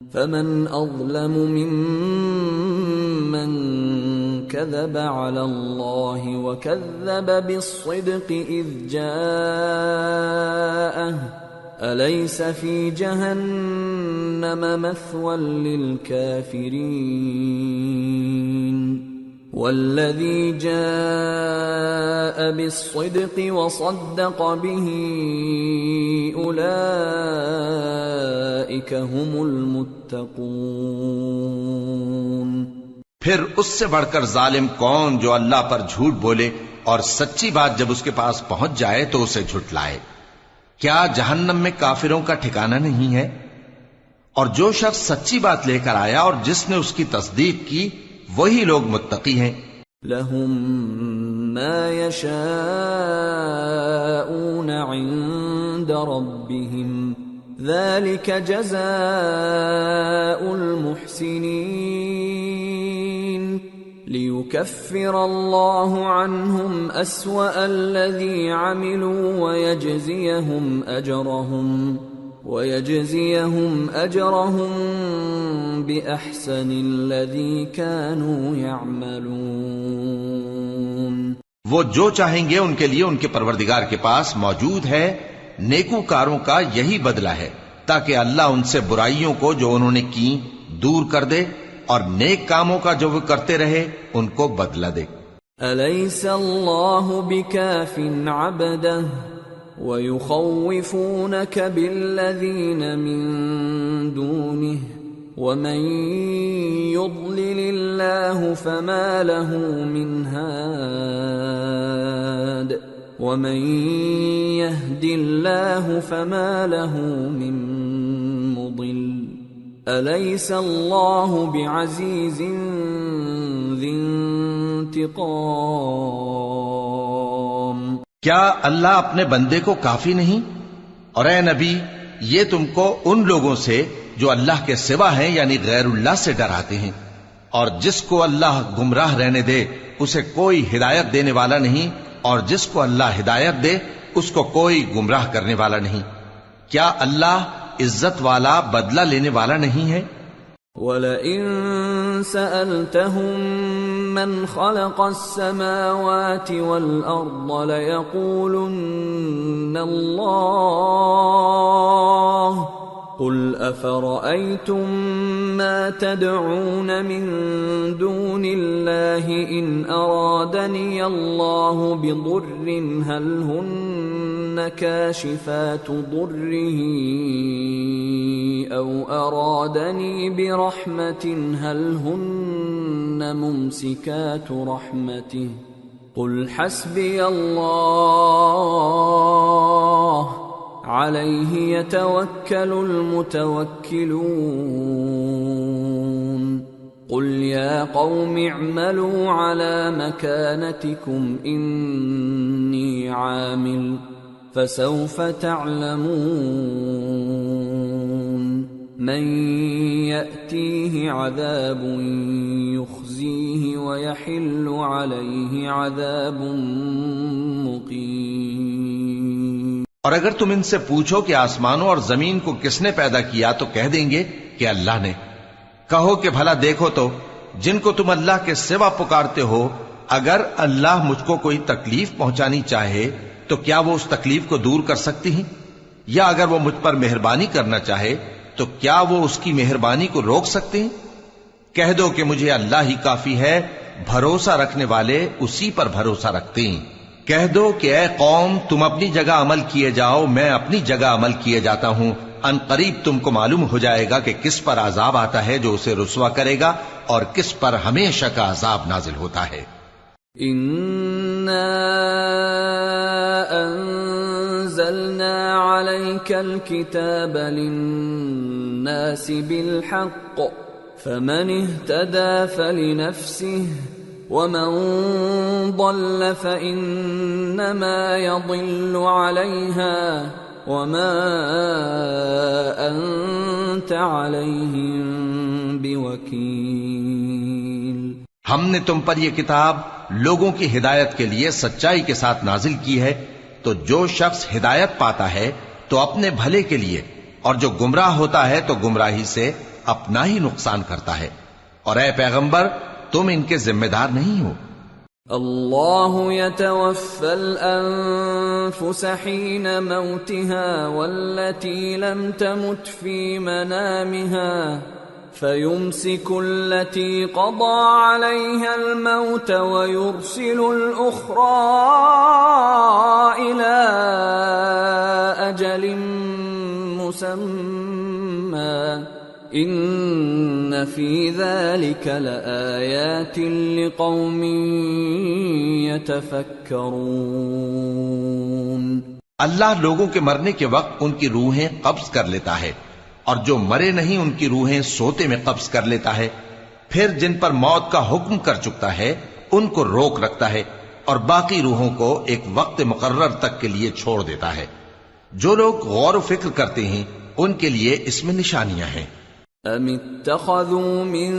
فمن أظلم ممن كذب على الله وكذب بالصدق إذ جاءه أليس في جهنم مثوى للكافرين والذي جاء بالصدق وصدق به أولئك هم المتقون۔ پھر اس سے بڑھ کر ظالم کون جو اللہ پر جھوٹ بولے اور سچی بات جب اس کے پاس پہنچ جائے تو اسے جھٹلائے۔ کیا جہنم میں کافروں کا ٹھکانہ نہیں ہے؟ اور جو شخص سچی بات لے کر آیا اور جس نے اس کی تصدیق کی وہی لوگ متقی ہیں۔ لهم ما يشاءون عند ربهم ذلك جزاء المحسنين ليكفر الله عنهم أسوأ الذي عملوا ويجزيهم أجرهم بأحسن الذي كانوا يعملون۔ وہ جو چاہیں گے ان کے لیے ان کے پروردگار کے پاس موجود ہے، نیکوکاروں کا یہی بدلہ ہے، تاکہ اللہ ان سے برائیوں کو جو انہوں نے کی دور کر دے اور نیک کاموں کا جو وہ کرتے رہے ان کو بدلہ دے۔ أَلَيْسَ اللَّهُ بِكَافٍ عَبْدَهُ وَيُخَوِّفُونَكَ بِالَّذِينَ مِن دُونِهِ وَمَن يُضْلِلِ اللَّهُ فَمَا لَهُ مِنْ هَادٍ وَمَن يَهْدِ اللَّهُ فَمَا لَهُ مِن مُضِلٍّ أَلَيْسَ اللَّهُ بِعَزِيزٍ ذِي انتقام۔ کیا اللہ اپنے بندے کو کافی نہیں؟ اور اے نبی یہ تم کو ان لوگوں سے جو اللہ کے سوا ہیں یعنی غیر اللہ سے ڈراتے ہیں، اور جس کو اللہ گمراہ رہنے دے اسے کوئی ہدایت دینے والا نہیں، اور جس کو اللہ ہدایت دے اس کو کوئی گمراہ کرنے والا نہیں۔ کیا اللہ عزت والا بدلہ لینے والا نہیں ہے؟ وَلَئِن سَأَلْتَهُم مَّنْ خَلَقَ السَّمَاوَاتِ وَالْأَرْضَ لَيَقُولُنَّ اللَّهُ قُلْ أَفَرَأَيْتُم مَّا تَدْعُونَ مِن دُونِ اللَّهِ إِنْ أَرَادَنِيَ اللَّهُ بِضُرٍّ هَلْ هُنَّ كَاشِفَاتُ ضُرِّهِ أَوْ أَرَادَنِي بِرَحْمَةٍ هَلْ هُنَّ مُمْسِكَاتُ رَحْمَتِهِ قُلْ حَسْبِيَ اللَّهُ عَلَيْهِ يَتَوَكَّلُ الْمُتَوَكِّلُونَ قُلْ يَا قَوْمِ اعْمَلُوا عَلَى مَكَانَتِكُمْ إِنِّي عَامِلٌ فَسَوْفَ تَعْلَمُونَ مَن يَأْتِيهِ عَذَابٌ يُخْزِيهِ وَيَحِلُّ عَلَيْهِ عَذَابٌ مُقِيمٌ۔ اور اگر تم ان سے پوچھو کہ آسمانوں اور زمین کو کس نے پیدا کیا تو کہہ دیں گے کہ اللہ نے۔ کہو کہ بھلا دیکھو تو جن کو تم اللہ کے سوا پکارتے ہو، اگر اللہ مجھ کو کوئی تکلیف پہنچانی چاہے تو کیا وہ اس تکلیف کو دور کر سکتی ہیں؟ یا اگر وہ مجھ پر مہربانی کرنا چاہے تو کیا وہ اس کی مہربانی کو روک سکتے ہیں؟ کہہ دو کہ مجھے اللہ ہی کافی ہے، بھروسہ رکھنے والے اسی پر بھروسہ رکھتے ہیں۔ کہہ دو کہ اے قوم تم اپنی جگہ عمل کیے جاؤ، میں اپنی جگہ عمل کیے جاتا ہوں، ان قریب تم کو معلوم ہو جائے گا کہ کس پر عذاب آتا ہے جو اسے رسوا کرے گا اور کس پر ہمیشہ کا عذاب نازل ہوتا ہے۔ اِنَّا أَنزَلْنَا عَلَيْكَ الْكِتَابَ لِلنَّاسِ بِالْحَقِّ فَمَنِ اهْتَدَى فَلِنَفْسِهِ وَمَن ضَلَّ فَإِنَّمَا يَضِلُّ عَلَيْهَا وَمَا أَنتَ عَلَيْهِم بِوَكِيلٍ۔ ہم نے تم پر یہ کتاب لوگوں کی ہدایت کے لیے سچائی کے ساتھ نازل کی ہے، تو جو شخص ہدایت پاتا ہے تو اپنے بھلے کے لیے، اور جو گمراہ ہوتا ہے تو گمراہی سے اپنا ہی نقصان کرتا ہے، اور اے پیغمبر تم ان کے ذمہ دار نہیں ہو۔ اللہ يتوفى الأنفس حين موتها والتي لم تمت في منامها فيمسك التي قضى عليها الموت ويرسل الأخرى إلى أجل مسمى ان فی ذلک لآیات لقوم یتفکرون۔ اللہ لوگوں کے مرنے کے وقت ان کی روحیں قبض کر لیتا ہے، اور جو مرے نہیں ان کی روحیں سوتے میں قبض کر لیتا ہے، پھر جن پر موت کا حکم کر چکتا ہے ان کو روک رکھتا ہے، اور باقی روحوں کو ایک وقت مقرر تک کے لیے چھوڑ دیتا ہے۔ جو لوگ غور و فکر کرتے ہیں ان کے لیے اس میں نشانیاں ہیں۔ ام اتخذوا من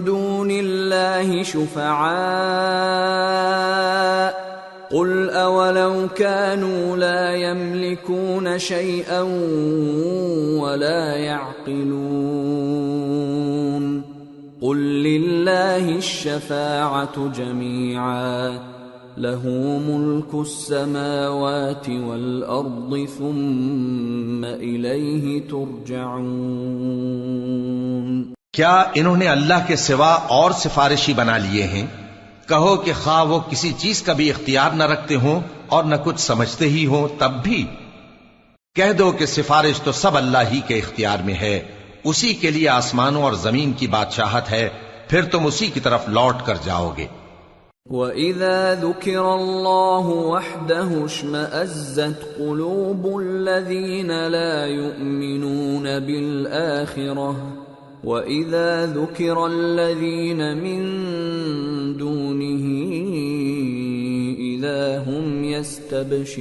دون اللہ شفعاء قل اولو كانوا لا يملكون شيئا ولا يعقلون قل لله الشفاعة جميعا له ملك السماوات والأرض ثم إليه ترجعون۔ کیا انہوں نے اللہ کے سوا اور سفارشی بنا لیے ہیں؟ کہو کہ خواہ وہ کسی چیز کا بھی اختیار نہ رکھتے ہوں اور نہ کچھ سمجھتے ہی ہوں تب بھی کہہ دو کہ سفارش تو سب اللہ ہی کے اختیار میں ہے، اسی کے لیے آسمانوں اور زمین کی بادشاہت ہے، پھر تم اسی کی طرف لوٹ کر جاؤ گے۔ وَإِذَا ذُكِرَ اللَّهُ وَحْدَهُ اشْمَأَزَّتْ قُلُوبُ الَّذِينَ لَا يُؤْمِنُونَ بِالْآخِرَةِ وَإِذَا ذُكِرَ الَّذِينَ مِن دُونِهِ إِذَا هُمْ يَسْتَبْشِرُونَ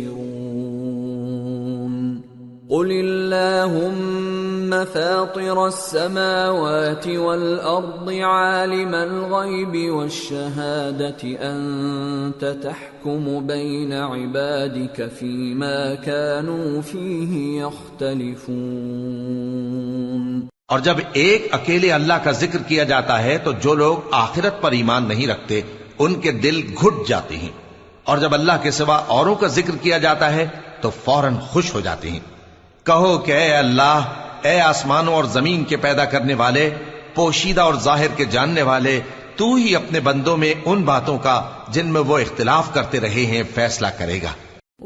قُلِ اللَّهُمَّ فَاطِرَ السَّمَاوَاتِ وَالْأَرْضِ عَالِمَ الْغَيْبِ وَالشَّهَادَةِ أَنْتَ تَحْكُمُ بَيْنَ عِبَادِكَ فِيمَا كَانُوا فِيهِ يَخْتَلِفُونَ۔ اور جب ایک اکیلے اللہ کا ذکر کیا جاتا ہے تو جو لوگ آخرت پر ایمان نہیں رکھتے ان کے دل گھٹ جاتے ہیں، اور جب اللہ کے سوا اوروں کا ذکر کیا جاتا ہے تو فوراً خوش ہو جاتے ہیں۔ کہو کہ اے اللہ، اے آسمانوں اور زمین کے پیدا کرنے والے، پوشیدہ اور ظاہر کے جاننے والے، تو ہی اپنے بندوں میں ان باتوں کا جن میں وہ اختلاف کرتے رہے ہیں فیصلہ کرے گا۔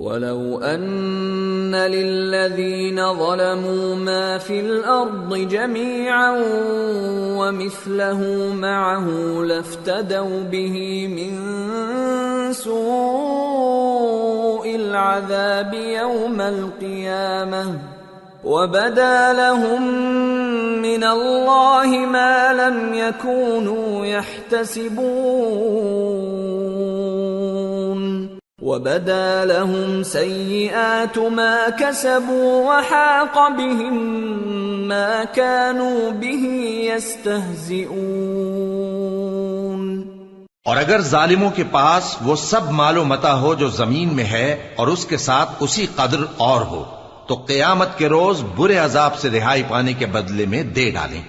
وَلَوْ أَنَّ لِلَّذِينَ ظَلَمُوا مَا فِي الْأَرْضِ جَمِيعًا وَمِثْلَهُ مَعَهُ لَافْتَدَوْا بِهِ مِنْ سُوءِ الْعَذَابِ يَوْمَ الْقِيَامَةِ وَبَدَا لَهُم مِّنَ اللَّهِ مَا لَمْ يَكُونُوا يَحْتَسِبُونَ وَبَدَا لَهُمْ سَيِّئَاتُ مَا كَسَبُوا وَحَاقَ بِهِمْ مَا كَانُوا بِهِ يَسْتَهْزِئُونَ۔ اور اگر ظالموں کے پاس وہ سب مال و متاع ہو جو زمین میں ہے اور اس کے ساتھ اسی قدر اور ہو تو قیامت کے روز برے عذاب سے رہائی پانے کے بدلے میں دے ڈالیں،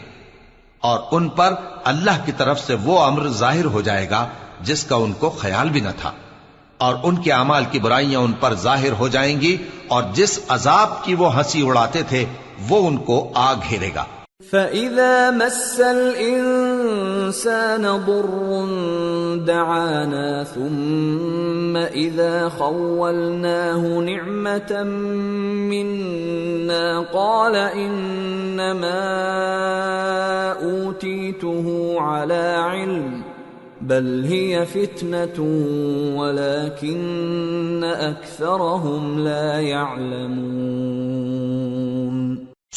اور ان پر اللہ کی طرف سے وہ امر ظاہر ہو جائے گا جس کا ان کو خیال بھی نہ تھا، اور ان کے اعمال کی برائیاں ان پر ظاہر ہو جائیں گی، اور جس عذاب کی وہ ہنسی اڑاتے تھے وہ ان کو آ گھیرے گا۔ فَإِذَا مَسَّ الْإِنسَانَ ضُرٌّ دَعَانَا ثُمَّ إِذَا خَوَّلْنَاهُ نِعْمَةً مِنَّا قَالَ إِنَّمَا أُوتِيتُهُ عَلَى عِلْمٍ بل هي فتنة ولكن أكثرهم لا يعلمون۔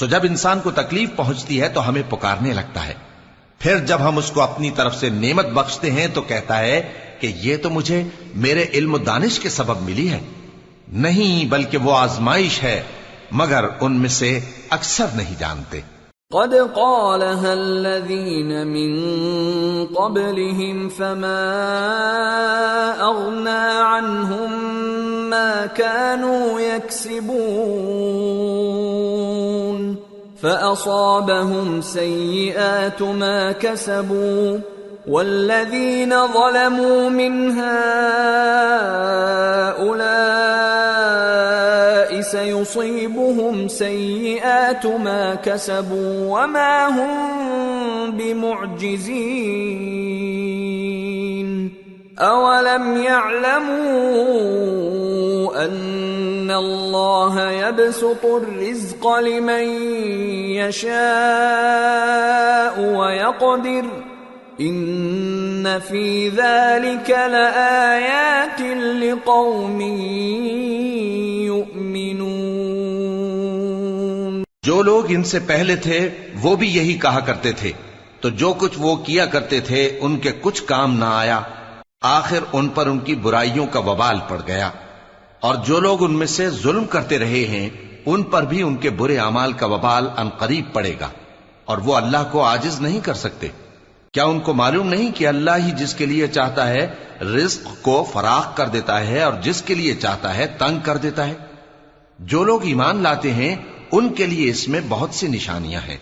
سو جب انسان کو تکلیف پہنچتی ہے تو ہمیں پکارنے لگتا ہے، پھر جب ہم اس کو اپنی طرف سے نعمت بخشتے ہیں تو کہتا ہے کہ یہ تو مجھے میرے علم و دانش کے سبب ملی ہے، نہیں بلکہ وہ آزمائش ہے، مگر ان میں سے اکثر نہیں جانتے۔ قد قالها الذين من قبلهم فما أغنى عنهم ما كانوا يكسبون فأصابهم سيئات ما كسبوا والذين ظلموا من هؤلاء سيصيبهم سيئات ما كسبوا وما هم بمعجزين أولم يعلموا أن الله يبسط الرزق لمن يشاء ويقدر إن في ذلك لآيات لقوم يؤمنون۔ جو لوگ ان سے پہلے تھے وہ بھی یہی کہا کرتے تھے، تو جو کچھ وہ کیا کرتے تھے ان کے کچھ کام نہ آیا، آخر ان پر ان کی برائیوں کا وبال پڑ گیا۔ اور جو لوگ ان میں سے ظلم کرتے رہے ہیں ان پر بھی ان کے برے اعمال کا وبال عنقریب پڑے گا، اور وہ اللہ کو عاجز نہیں کر سکتے۔ کیا ان کو معلوم نہیں کہ اللہ ہی جس کے لیے چاہتا ہے رزق کو فراخ کر دیتا ہے اور جس کے لیے چاہتا ہے تنگ کر دیتا ہے؟ جو لوگ ایمان لاتے ہیں ان کے لیے اس میں بہت سی نشانیاں ہیں۔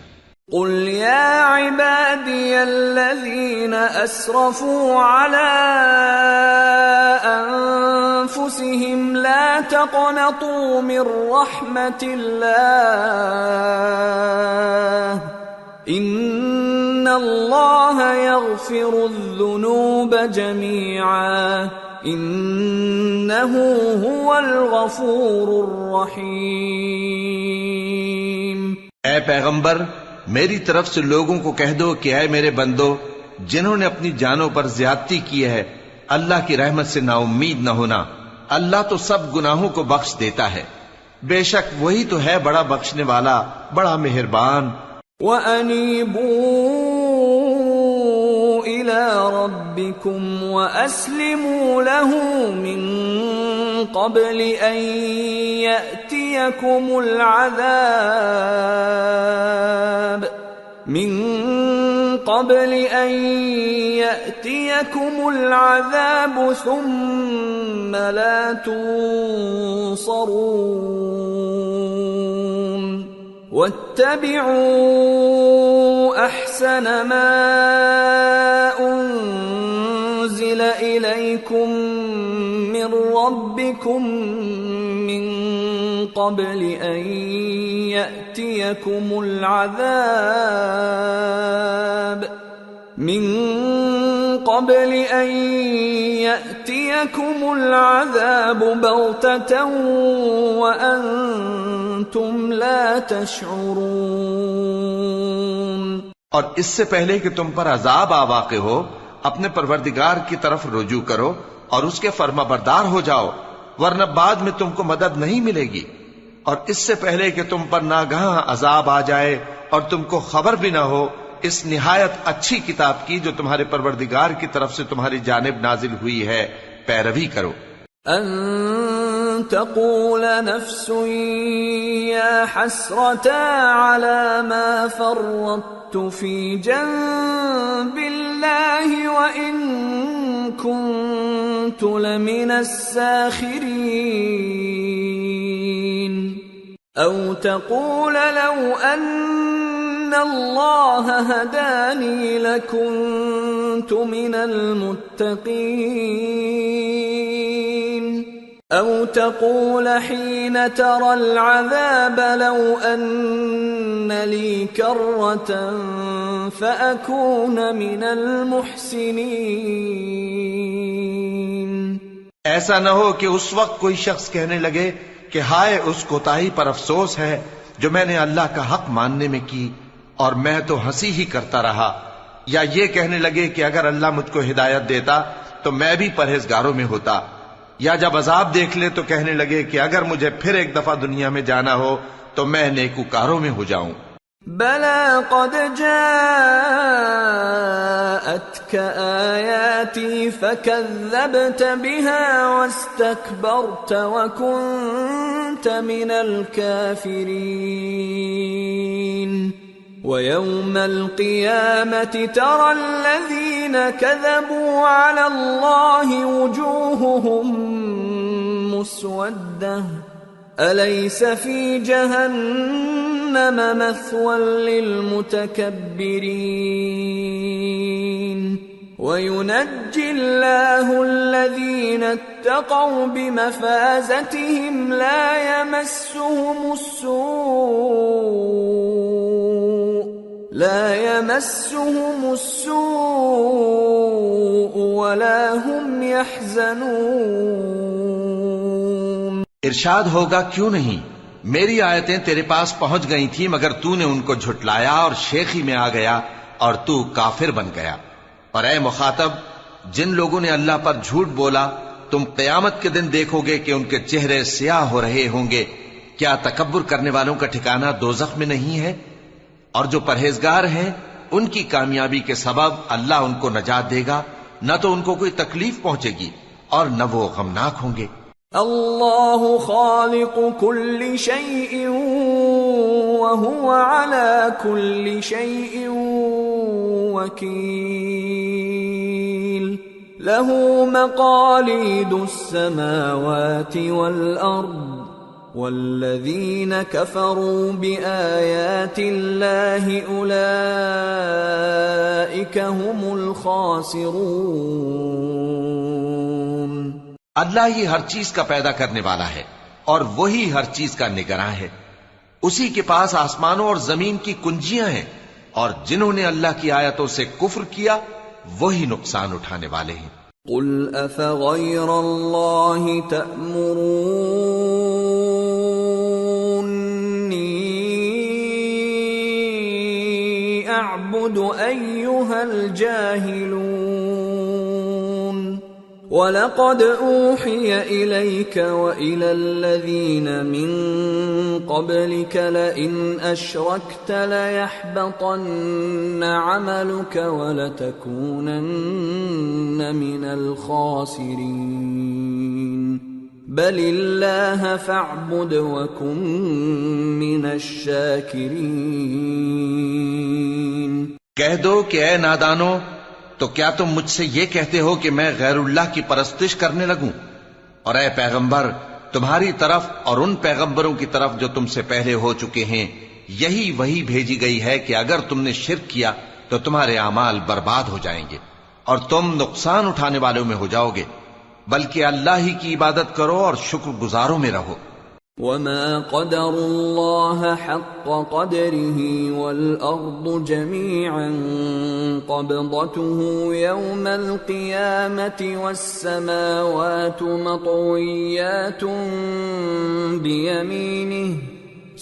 قل يا عبادي الذين أسرفوا على أنفسهم لا تقنطوا من رحمة الله إن الله يغفر الذنوب جميعا إنه هو الغفور الرحيم۔ اے پیغمبر، میری طرف سے لوگوں کو کہہ دو کہ اے میرے بندو، جنہوں نے اپنی جانوں پر زیادتی کی ہے، اللہ کی رحمت سے نا امید نہ ہونا۔ اللہ تو سب گناہوں کو بخش دیتا ہے، بے شک وہی تو ہے بڑا بخشنے والا، بڑا مہربان۔ وَأَنِيبُوا إِلَى رَبِّكُمْ وَأَسْلِمُوا لَهُ مِن قَبْلِ أَن يَأْتِيَكُمُ الْعَذَابُ ثُمَّ لَا تُنصَرُونَ وَاتَّبِعُوا أَحْسَنَ مَا أُنزِلَ إِلَيْكُم مِّن رَّبِّكُم مِّن قَبْلِ أَن يَأْتِيَكُمُ الْعَذَابُ بَغْتَةً وَأَنتُمْ لَا تَشْعُرُونَ۔ اور اس سے پہلے کہ تم پر عذاب آ واقع ہو، اپنے پروردگار کی طرف رجوع کرو اور اس کے فرما بردار ہو جاؤ، ورنہ بعد میں تم کو مدد نہیں ملے گی۔ اور اس سے پہلے کہ تم پر ناگہاں عذاب آ جائے اور تم کو خبر بھی نہ ہو، اس نہایت اچھی کتاب کی جو تمہارے پروردگار کی طرف سے تمہاری جانب نازل ہوئی ہے پیروی کرو۔ ان تقول نفس یا حسرتا علی ما فرطت فی جنب اللہ وان كنت لمن الساخرین او تقول لو ان اللہ ہدانی لکنت من المتقین او تقول حین ترى العذاب لو ان لی کرة فأکون من المحسنین۔ ایسا نہ ہو کہ اس وقت کوئی شخص کہنے لگے کہ ہائے اس کوتاہی پر افسوس ہے جو میں نے اللہ کا حق ماننے میں کی اور میں تو ہنسی ہی کرتا رہا، یا یہ کہنے لگے کہ اگر اللہ مجھ کو ہدایت دیتا تو میں بھی پرہیزگاروں میں ہوتا، یا جب عذاب دیکھ لے تو کہنے لگے کہ اگر مجھے پھر ایک دفعہ دنیا میں جانا ہو تو میں نیکوکاروں میں ہو جاؤں۔ بلى قد جاءتك آياتي فكذبت بها واستكبرت وكنت من الكافرين ويوم القيامة ترى الذين كذبوا على الله وجوههم مسودة أليس في جهنم مثوى للمتكبرين وينجي الله الذين اتقوا بمفازتهم لا يمسهم السوء ولا هم يحزنون۔ ارشاد ہوگا کیوں نہیں، میری آیتیں تیرے پاس پہنچ گئی تھی مگر تو نے ان کو جھٹلایا اور شیخی میں آ گیا اور تو کافر بن گیا۔ اور اے مخاطب، جن لوگوں نے اللہ پر جھوٹ بولا تم قیامت کے دن دیکھو گے کہ ان کے چہرے سیاہ ہو رہے ہوں گے۔ کیا تکبر کرنے والوں کا ٹھکانہ دوزخ میں نہیں ہے؟ اور جو پرہیزگار ہیں ان کی کامیابی کے سبب اللہ ان کو نجات دے گا، نہ تو ان کو کوئی تکلیف پہنچے گی اور نہ وہ غمناک ہوں گے۔ اللہ خالق كل شيء وهو على كل شيء وكيل له مقاليد السماوات والأرض والذين كفروا بآيات الله أولئك هم الخاسرون۔ اللہ ہی ہر چیز کا پیدا کرنے والا ہے اور وہی ہر چیز کا نگراں ہے۔ اسی کے پاس آسمانوں اور زمین کی کنجیاں ہیں، اور جنہوں نے اللہ کی آیتوں سے کفر کیا وہی نقصان اٹھانے والے ہیں۔ قل افغیر اللہ تأمرونی اعبد ایہا الجاہلون وَلَقَدْ أُوحِيَ إِلَيْكَ وَإِلَى الَّذِينَ مِن قَبْلِكَ لَئِنْ أَشْرَكْتَ لَيَحْبَطَنَّ عَمَلُكَ وَلَتَكُونَنَّ مِنَ الْخَاسِرِينَ بَلِ اللَّهَ فَاعْبُدْ وَكُن مِّنَ الشَّاكِرِينَ۔ کہہ دو کہ اے نادانو، تو کیا تم مجھ سے یہ کہتے ہو کہ میں غیر اللہ کی پرستش کرنے لگوں؟ اور اے پیغمبر، تمہاری طرف اور ان پیغمبروں کی طرف جو تم سے پہلے ہو چکے ہیں یہی وہی بھیجی گئی ہے کہ اگر تم نے شرک کیا تو تمہارے اعمال برباد ہو جائیں گے اور تم نقصان اٹھانے والوں میں ہو جاؤ گے، بلکہ اللہ ہی کی عبادت کرو اور شکر گزاروں میں رہو۔ وما قدر الله حق قدره والأرض جميعا قبضته يوم القيامة والسماوات مطويات بيمينه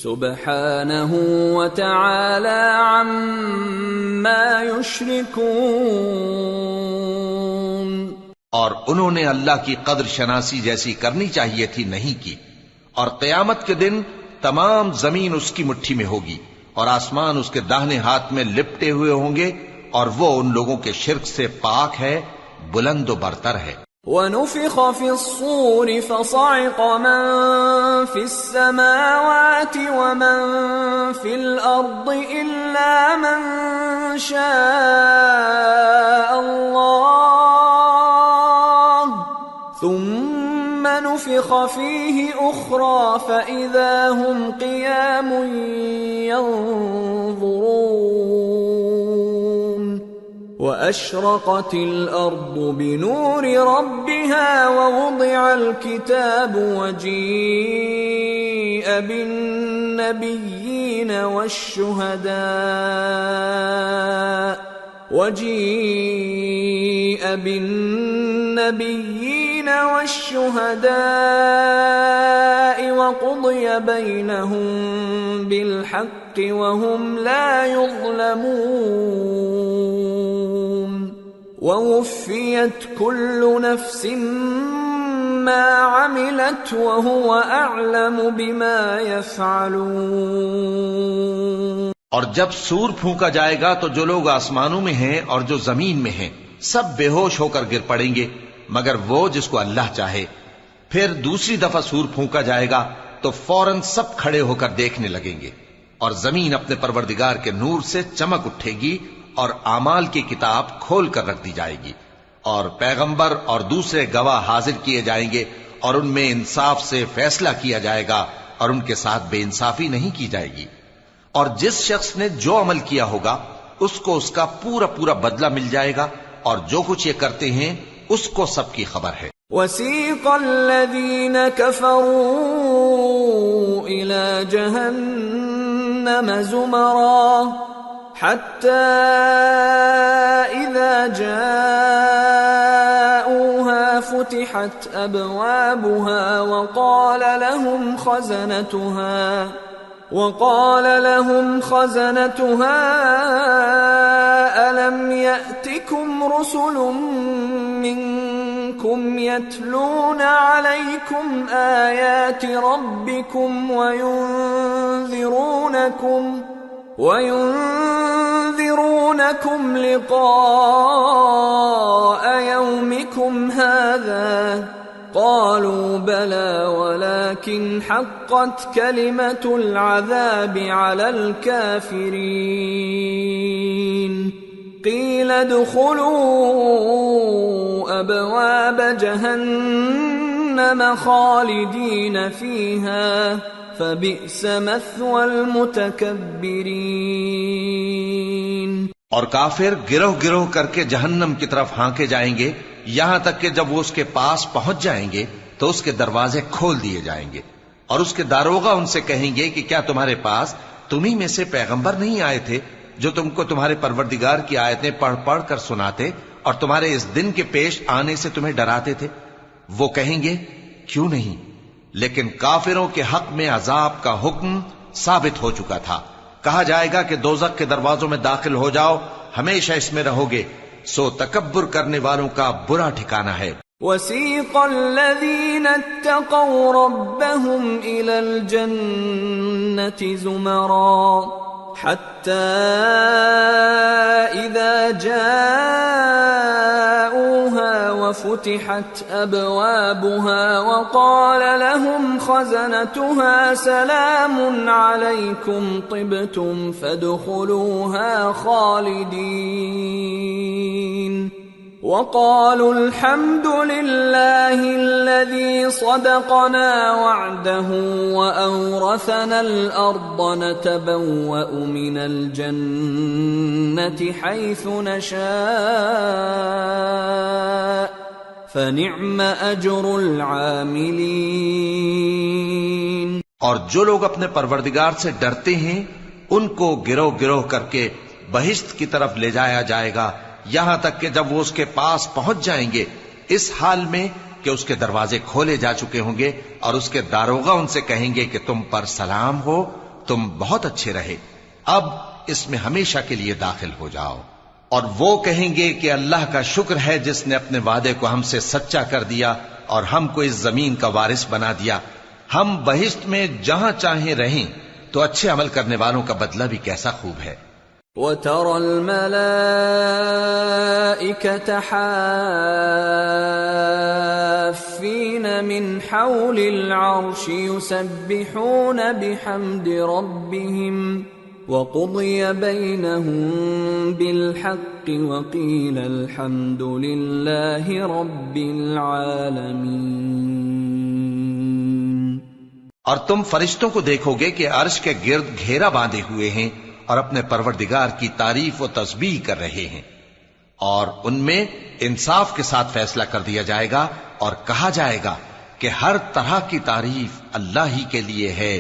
سبحانه وتعالى عما يشركون۔ اور انہوں نے اللہ کی قدر شناسی جیسی کرنی چاہیے تھی نہیں کی، اور قیامت کے دن تمام زمین اس کی مٹھی میں ہوگی اور آسمان اس کے داہنے ہاتھ میں لپٹے ہوئے ہوں گے، اور وہ ان لوگوں کے شرک سے پاک ہے، بلند و برتر ہے۔ وَنُفِخَ فِي الصُّورِ فَصَعِقَ مَن فِي السَّمَاوَاتِ وَمَن فِي الْأَرْضِ إِلَّا مَن شَاءَ اللَّهُ ثُمَّ نُفِخَ فِيهِ أُخْرَى فَإِذَا هُمْ قِيَامٌ يَنظُرُونَ وَأَشْرَقَتِ الْأَرْضُ بِنُورِ رَبِّهَا وَوُضِعَ الْكِتَابُ وَجِيءَ بِالنَّبِيِّينَ والشهداء وقضي بينهم بالحق وهم لا يظلمون ووفيت كل نفس ما عملت وهو أعلم بما يفعلون۔ اور جب سور پھونکا جائے گا تو جو لوگ آسمانوں میں ہیں اور جو زمین میں ہیں سب بے ہوش ہو کر گر پڑیں گے مگر وہ جس کو اللہ چاہے۔ پھر دوسری دفعہ سور پھونکا جائے گا تو فوراً سب کھڑے ہو کر دیکھنے لگیں گے، اور زمین اپنے پروردگار کے نور سے چمک اٹھے گی اور اعمال کی کتاب کھول کر رکھ دی جائے گی، اور پیغمبر اور دوسرے گواہ حاضر کیے جائیں گے، اور ان میں انصاف سے فیصلہ کیا جائے گا اور ان کے ساتھ بے انصافی نہیں کی جائے گی۔ اور جس شخص نے جو عمل کیا ہوگا اس کو اس کا پورا پورا بدلہ مل جائے گا، اور جو کچھ یہ کرتے ہیں اس کو سب کی خبر ہے۔ وَسِيقَ الَّذِينَ كَفَرُوا إِلَى جَهَنَّمَ زُمَرًا حَتَّى إِذَا جَاءُوهَا فُتِحَتْ أَبْوَابُهَا وقال لهم خزنتها ألم يأتكم رسل منكم يتلون عليكم آيات ربكم وينذرونكم لقاء يومكم هذا قالوا بلى ولكن حقت كلمة العذاب على الكافرين قيل ادخلوا أبواب جهنم خالدين فيها فبئس مثوى المتكبرين۔ اور کافر گروہ گروہ کر کے جہنم کی طرف ہانکے جائیں گے، یہاں تک کہ جب وہ اس کے پاس پہنچ جائیں گے تو اس کے دروازے کھول دیے جائیں گے، اور اس کے داروغہ ان سے کہیں گے کہ کیا تمہارے پاس تمہیں میں سے پیغمبر نہیں آئے تھے جو تم کو تمہارے پروردگار کی آیتیں پڑھ پڑھ کر سناتے اور تمہارے اس دن کے پیش آنے سے تمہیں ڈراتے تھے؟ وہ کہیں گے کیوں نہیں، لیکن کافروں کے حق میں عذاب کا حکم ثابت ہو چکا تھا۔ کہا جائے گا کہ دوزخ کے دروازوں میں داخل ہو جاؤ، ہمیشہ اس میں رہو گے، سو تکبر کرنے والوں کا برا ٹھکانہ ہے۔ وَسِيقَ الَّذِينَ اتَّقَوْا رَبَّهُمْ إِلَى الْجَنَّةِ زُمَرًا حَتَّى إِذَا جَاءُوهَا وَفُتِحَتْ أَبْوَابُهَا وَقَالَ لَهُمْ خَزَنَتُهَا سَلَامٌ عَلَيْكُمْ طِبْتُمْ فَادْخُلُوهَا خَالِدِينَ وَقَالُوا الْحَمْدُ لِلَّهِ الَّذِي صَدَقَنَا وَعْدَهُ وَأَوْرَثَنَا الْأَرْضَ نَتَبَوَّأُ مِنَ الْجَنَّةِ حَيْثُ نَشَاءُ فَنِعْمَ أَجْرُ الْعَامِلِينَ۔ اور جو لوگ اپنے پروردگار سے ڈرتے ہیں ان کو گروہ گروہ کر کے بہشت کی طرف لے جایا جائے گا، یہاں تک کہ جب وہ اس کے پاس پہنچ جائیں گے اس حال میں کہ اس کے دروازے کھولے جا چکے ہوں گے، اور اس کے داروغہ ان سے کہیں گے کہ تم پر سلام ہو، تم بہت اچھے رہے، اب اس میں ہمیشہ کے لیے داخل ہو جاؤ۔ اور وہ کہیں گے کہ اللہ کا شکر ہے جس نے اپنے وعدے کو ہم سے سچا کر دیا اور ہم کو اس زمین کا وارث بنا دیا، ہم بہشت میں جہاں چاہیں رہیں، تو اچھے عمل کرنے والوں کا بدلہ بھی کیسا خوب ہے۔ وَتَرَى الْمَلَائِكَةَ حَافِّينَ مِنْ حَوْلِ الْعَرْشِ يُسَبِّحُونَ بِحَمْدِ رَبِّهِمْ وَقُضِيَ بَيْنَهُم بِالْحَقِّ وَقِيلَ الْحَمْدُ لِلَّهِ رَبِّ الْعَالَمِينَ۔ اور تم فرشتوں کو دیکھو گے کہ عرش کے گرد گھیرا باندھے ہوئے ہیں اور اپنے پروردگار کی تعریف و تسبیح کر رہے ہیں، اور ان میں انصاف کے ساتھ فیصلہ کر دیا جائے گا، اور کہا جائے گا کہ ہر طرح کی تعریف اللہ ہی کے لیے ہے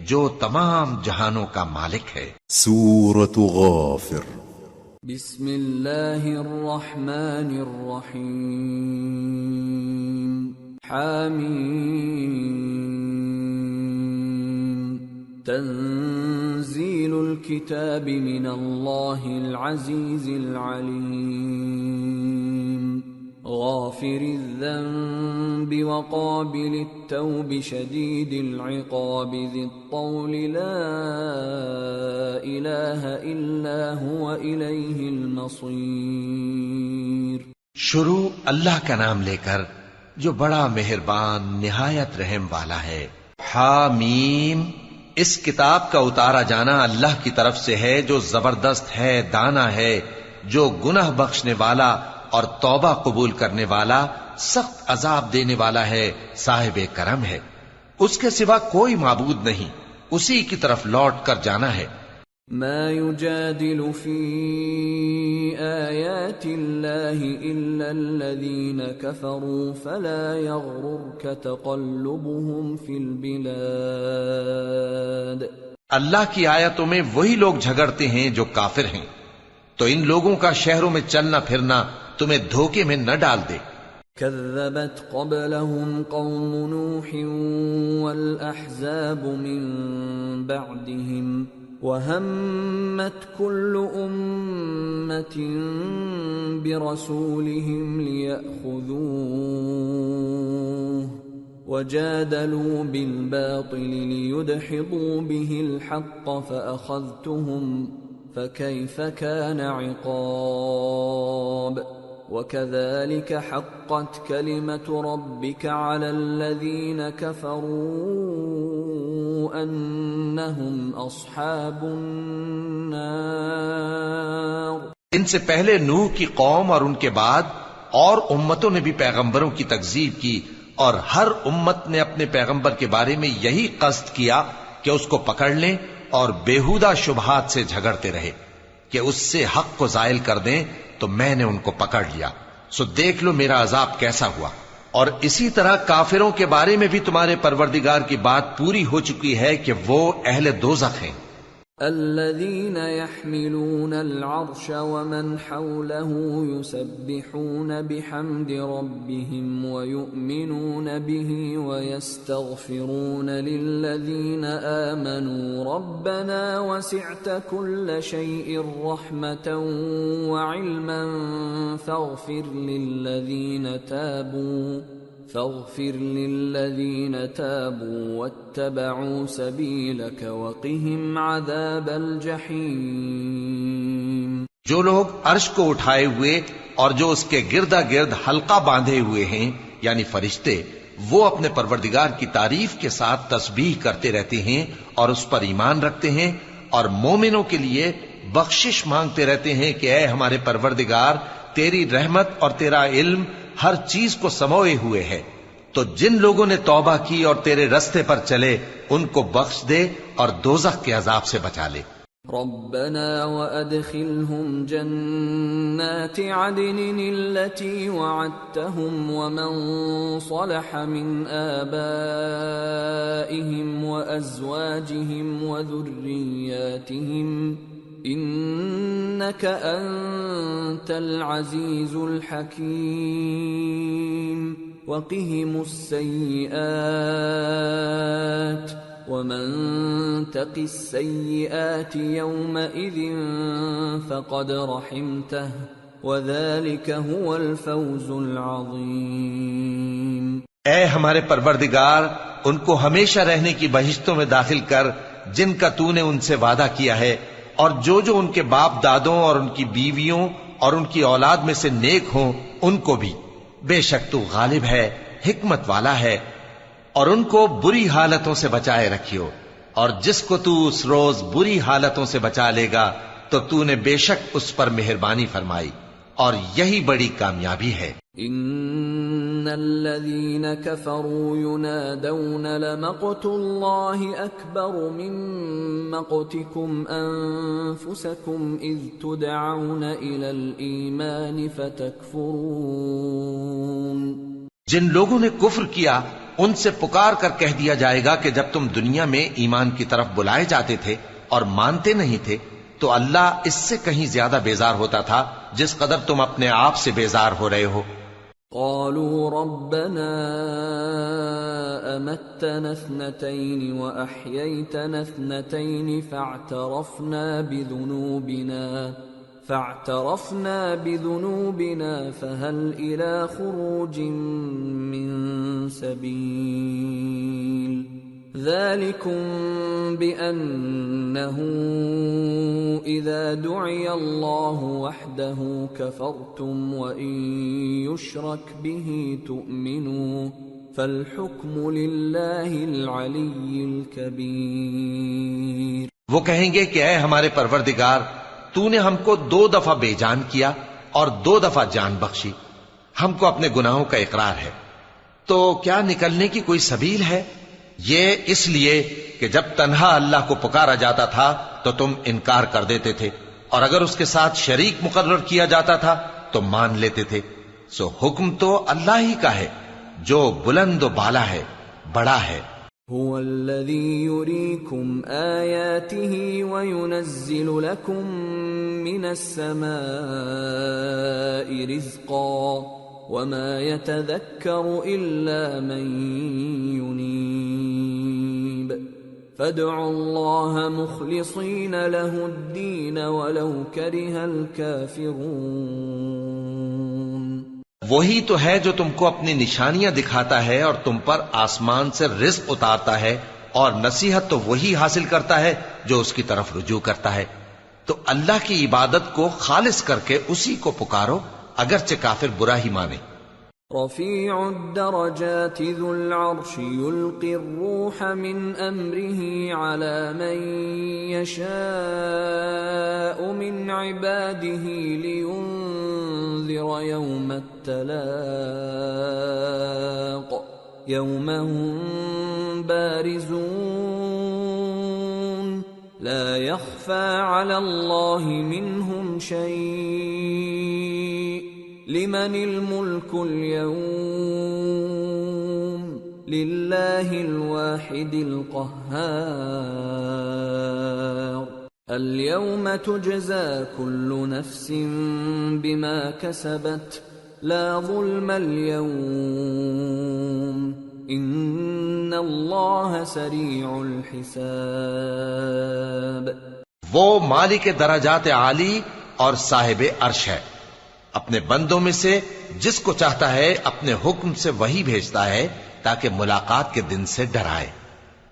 جو تمام جہانوں کا مالک ہے۔ سورة غافر۔ بسم اللہ الرحمن الرحیم۔ حامیم۔ تنزیل الكتاب من اللہ العزیز العلیم۔ غافر الذنب وقابل التوب شدید العقاب ذی الطول لا الہ الا هو الیہ المصیر۔ شروع اللہ کا نام لے کر جو بڑا مہربان نہایت رحم والا ہے۔ حامیم، اس کتاب کا اتارا جانا اللہ کی طرف سے ہے جو زبردست ہے، دانا ہے، جو گناہ بخشنے والا اور توبہ قبول کرنے والا، سخت عذاب دینے والا ہے، صاحب کرم ہے۔ اس کے سوا کوئی معبود نہیں، اسی کی طرف لوٹ کر جانا ہے۔ ما يجادل في آيات الله إلا الذين كفروا فلا يغررك تقلبهم في البلاد. اللہ کی آیتوں میں وہی لوگ جھگڑتے ہیں جو کافر ہیں، تو ان لوگوں کا شہروں میں چلنا پھرنا تمہیں دھوکے میں نہ ڈال دے. كذبت قبلهم قوم نوح والأحزاب من بعدهم وهمت كل أمة برسولهم ليأخذوه وجادلوا بالباطل ليدحضوا به الحق فأخذتهم فكيف كان عقاب. وكذلك حقت كلمة ربك على الذين كفروا أنهم أصحاب النار. ان سے پہلے نوح کی قوم اور ان کے بعد اور امتوں نے بھی پیغمبروں کی تکذیب کی، اور ہر امت نے اپنے پیغمبر کے بارے میں یہی قصد کیا کہ اس کو پکڑ لیں اور بیہودہ شبہات سے جھگڑتے رہے کہ اس سے حق کو زائل کر دیں، تو میں نے ان کو پکڑ لیا. سو دیکھ لو میرا عذاب کیسا ہوا. اور اسی طرح کافروں کے بارے میں بھی تمہارے پروردگار کی بات پوری ہو چکی ہے کہ وہ اہل دوزخ ہیں. الذين يحملون العرش ومن حوله يسبحون بحمد ربهم ويؤمنون به ويستغفرون للذين آمنوا ربنا وسعت كل شيء رحمة وعلما فاغفر للذين تابوا واتبعوا سبيلك وقهم عذاب الجحيم. جو لوگ عرش کو اٹھائے ہوئے اور جو اس کے گردا گرد حلقہ باندھے ہوئے ہیں یعنی فرشتے، وہ اپنے پروردگار کی تعریف کے ساتھ تسبیح کرتے رہتے ہیں اور اس پر ایمان رکھتے ہیں، اور مومنوں کے لیے بخشش مانگتے رہتے ہیں کہ اے ہمارے پروردگار، تیری رحمت اور تیرا علم ہر چیز کو سموئے ہوئے ہے، تو جن لوگوں نے توبہ کی اور تیرے رستے پر چلے ان کو بخش دے اور دوزخ کے عذاب سے بچا لے. ربنا وادخلهم جنات عدن التي وعدتهم ومن صلح من آبائهم وأزواجهم وذرياتهم إنك أنت العزيز الحكيم. وقهم السيئات ومن تق السيئات يومئذ فقد رحمته وذلك هو الفوز العظيم. اے ہمارے پروردگار، ان کو ہمیشہ رہنے کی بہشتوں میں داخل کر جن کا تو نے ان سے وعدہ کیا ہے، اور جو جو ان کے باپ دادوں اور ان کی بیویوں اور ان کی اولاد میں سے نیک ہوں ان کو بھی. بے شک تو غالب ہے، حکمت والا ہے. اور ان کو بری حالتوں سے بچائے رکھیو، اور جس کو تو اس روز بری حالتوں سے بچا لے گا تو تو نے بے شک اس پر مہربانی فرمائی، اور یہی بڑی کامیابی ہے. ان الذين كفروا ينادون لمقت الله اكبر من مقتكم انفسكم اذ تدعون الى الايمان فتكفرون. جن لوگوں نے کفر کیا ان سے پکار کر کہہ دیا جائے گا کہ جب تم دنیا میں ایمان کی طرف بلائے جاتے تھے اور مانتے نہیں تھے تو اللہ اس سے کہیں زیادہ بیزار ہوتا تھا جس قدر تم اپنے آپ سے بیزار ہو رہے ہو. قالوا ربنا امتنا اثنتين واحييتنا اثنتين فاعترفنا بذنوبنا فهل الى خروج من سبيل. ذلكم بأنه إذا دعي الله وحده كفرتم وإن يشرك به تؤمنوا فالحكم لله العلي الكبير. وہ کہیں گے کہ اے ہمارے پروردگار، تو نے ہم کو 2 دفعہ بے جان کیا اور 2 دفعہ جان بخشی، ہم کو اپنے گناہوں کا اقرار ہے، تو کیا نکلنے کی کوئی سبیل ہے؟ یہ اس لیے کہ جب تنہا اللہ کو پکارا جاتا تھا تو تم انکار کر دیتے تھے، اور اگر اس کے ساتھ شریک مقرر کیا جاتا تھا تو مان لیتے تھے۔ سو حکم تو اللہ ہی کا ہے جو بلند و بالا ہے، بڑا ہے۔ هو الذي يريكم آياته وينزل لكم من السماء رزقا وما يتذكر إلا من ينيب فادعوا الله مخلصين له الدين ولو كره الكافرون۔ وہی تو ہے جو تم کو اپنی نشانیاں دکھاتا ہے اور تم پر آسمان سے رزق اتارتا ہے، اور نصیحت تو وہی حاصل کرتا ہے جو اس کی طرف رجوع کرتا ہے۔ تو اللہ کی عبادت کو خالص کر کے اسی کو پکارو، اگرچہ کافر برا ہی مانے۔ رفیع الدرجات ذو العرش يلقي الروح من امره على من يشاء من عباده لينذر يوم التلاق يوم هم بارزون لا يخفى على الله منهم شيء لمن الملك اليوم لله الواحد القهار اليوم تجزى كل نفس بما كسبت لا ظلم اليوم ان الله سريع الحساب۔ وہ مالک درجات عالی اور صاحب عرش ہے، اپنے بندوں میں سے جس کو چاہتا ہے اپنے حکم سے وہی بھیجتا ہے تاکہ ملاقات کے دن سے ڈرائے۔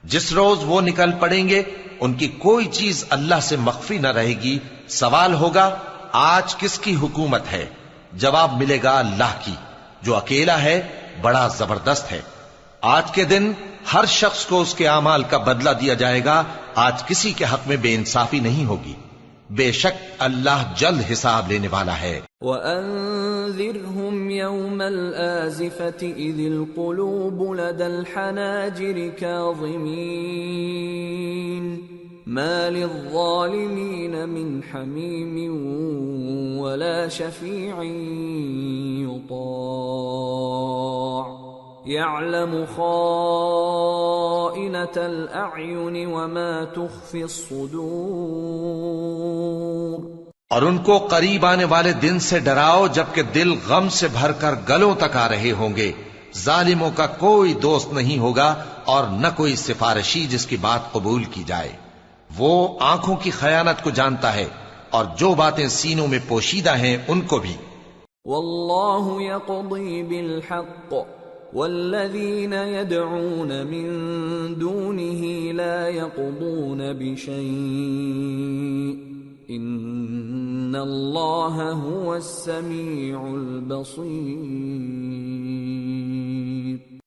جس روز وہ نکل پڑیں گے ان کی کوئی چیز اللہ سے مخفی نہ رہے گی۔ سوال ہوگا آج کس کی حکومت ہے؟ جواب ملے گا اللہ کی جو اکیلا ہے، بڑا زبردست ہے۔ آج کے دن ہر شخص کو اس کے اعمال کا بدلہ دیا جائے گا، آج کسی کے حق میں بے انصافی نہیں ہوگی۔ بے شک اللہ جلد حساب لینے والا ہے۔ وَأَنذِرْهُمْ يَوْمَ الْآزِفَةِ إِذِ الْقُلُوبُ لَدَى الْحَنَاجِرِ كَاظِمِينَ مَا لِلظَّالِمِينَ مِنْ حَمِيمٍ وَلَا شَفِيعٍ يُطَاعُ يَعْلَمُ خَائِنَةَ الْأَعْيُنِ وَمَا تُخْفِي الصُّدُورُ۔ اور ان کو قریب آنے والے دن سے ڈراؤ جبکہ دل غم سے بھر کر گلوں تک آ رہے ہوں گے۔ ظالموں کا کوئی دوست نہیں ہوگا اور نہ کوئی سفارشی جس کی بات قبول کی جائے۔ وہ آنکھوں کی خیانت کو جانتا ہے اور جو باتیں سینوں میں پوشیدہ ہیں ان کو بھی۔ واللہ یقضی بالحق والذین يدعون من دونه لا يقضون بشیء ان اللہ هو السمیع البصیر۔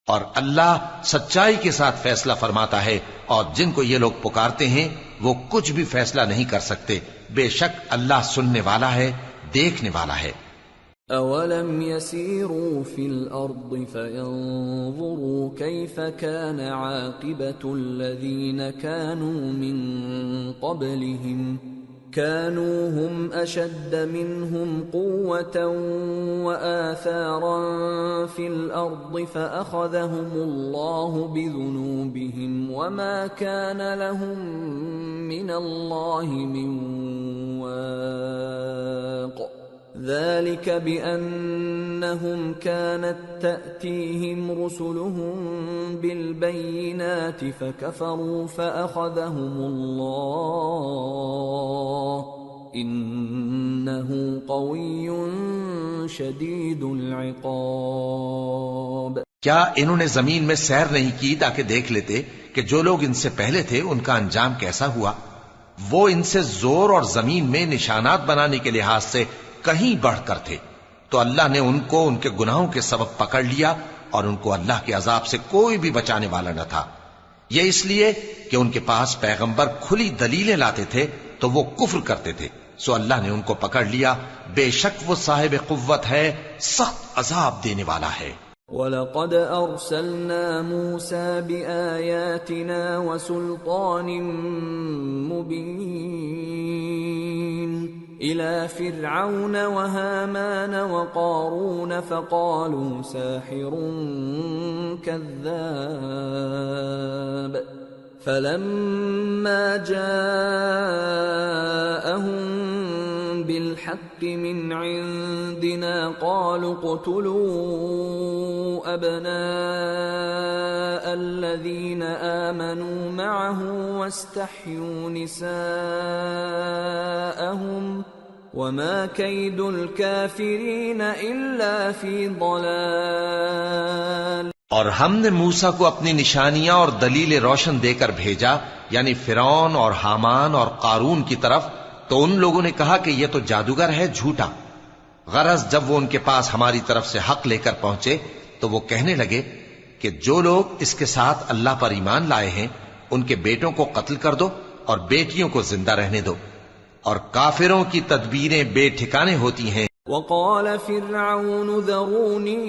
اور اللہ سچائی کے ساتھ فیصلہ فرماتا ہے، اور جن کو یہ لوگ پکارتے ہیں وہ کچھ بھی فیصلہ نہیں کر سکتے۔ بے شک اللہ سننے والا ہے، دیکھنے والا ہے۔ اولم يسيروا في الارض فينظروا كيف كان عاقبة الذين كانوا من قبلهم كانوا هم اشد منهم قوة واثارا في الارض فاخذهم الله بذنوبهم وما كان لهم من الله من واق ذلك بأنهم كانت تأتيهم رسلهم بالبينات فكفروا فأخذهم الله إنه قوي شديد العقاب۔ کیا انہوں نے زمین میں سیر نہیں کی تاکہ دیکھ لیتے کہ جو لوگ ان سے پہلے تھے ان کا انجام کیسا ہوا؟ وہ ان سے زور اور زمین میں نشانات بنانے کے لحاظ سے کہیں بڑھ کر تھے، تو اللہ نے ان کو ان کے گناہوں کے سبب پکڑ لیا اور ان کو اللہ کے عذاب سے کوئی بھی بچانے والا نہ تھا۔ یہ اس لیے کہ ان کے پاس پیغمبر کھلی دلیلیں لاتے تھے تو وہ کفر کرتے تھے، سو اللہ نے ان کو پکڑ لیا۔ بے شک وہ صاحب قوت ہے، سخت عذاب دینے والا ہے۔ وَلَقَدْ أَرْسَلْنَا مُوسَى بِآيَاتِنَا وَسُلْطَانٍ مُبِينٍ إِلَى فِرْعَوْنَ وَهَامَانَ وَقَارُونَ فَقَالُوا سَاحِرٌ كَذَّابٌ فَلَمَّا جَاءَهُم بِالْحَقِّ مِنْ عِندِنَا قَالُوا اقْتُلُوا أَبْنَاءَ الَّذِينَ آمَنُوا مَعَهُ وَاسْتَحْيُوا نِسَاءَهُمْ وَمَا كَيْدُ الْكَافِرِينَ إِلَّا فِي ضَلَالٍ۔ اور ہم نے موسیٰ کو اپنی نشانیاں اور دلیل روشن دے کر بھیجا، یعنی فرعون اور حامان اور قارون کی طرف، تو ان لوگوں نے کہا کہ یہ تو جادوگر ہے، جھوٹا۔ غرض جب وہ ان کے پاس ہماری طرف سے حق لے کر پہنچے تو وہ کہنے لگے کہ جو لوگ اس کے ساتھ اللہ پر ایمان لائے ہیں ان کے بیٹوں کو قتل کر دو اور بیٹیوں کو زندہ رہنے دو، اور کافروں کی تدبیریں بے ٹھکانے ہوتی ہیں۔ وقال فرعون ذروني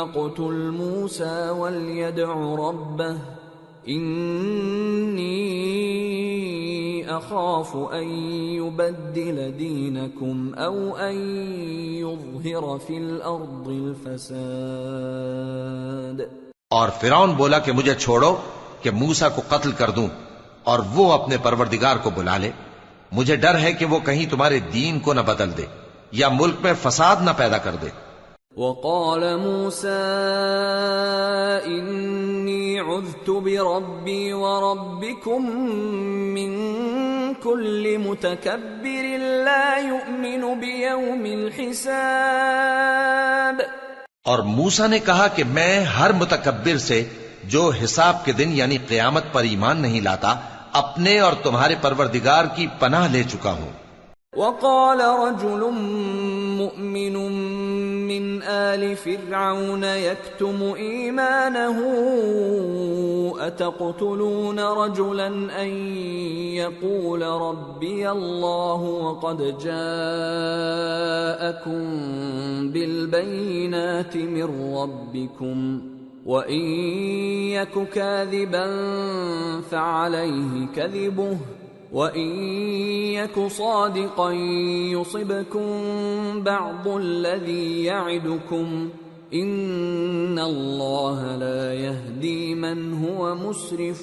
اقتل موسى وليدع ربه إني أخاف أن يبدل دينكم أو أن يظهر في الأرض الفساد۔ اور فرعون بولا کہ مجھے چھوڑو کہ موسیٰ کو قتل کر دوں اور وہ اپنے پروردگار کو بلا لے، مجھے ڈر ہے کہ وہ کہیں تمہارے دین کو نہ بدل دے یا ملک میں فساد نہ پیدا کر دے۔ وقال موسى إني عذت بربي وربكم من كل متكبر لا يؤمن بيوم الحساب۔ اور موسیٰ نے کہا کہ میں ہر متکبر سے جو حساب کے دن یعنی قیامت پر ایمان نہیں لاتا اپنے اور تمہارے پروردگار کی پناہ لے چکا ہوں۔ وقال رجل مؤمن من آل فرعون يكتم إيمانه أتقتلون رجلا أن يقول ربي الله وقد جاءكم بالبينات من ربكم وَإِن يَكُ كَاذِبًا فَعَلَيْهِ كَذِبُهُ وَإِن يَكُ صَادِقًا يُصِبْكُم بَعْضُ الَّذِي يَعِدُكُمْ إِنَّ اللَّهَ لَا يَهْدِي مَنْ هُوَ مُسْرِفٌ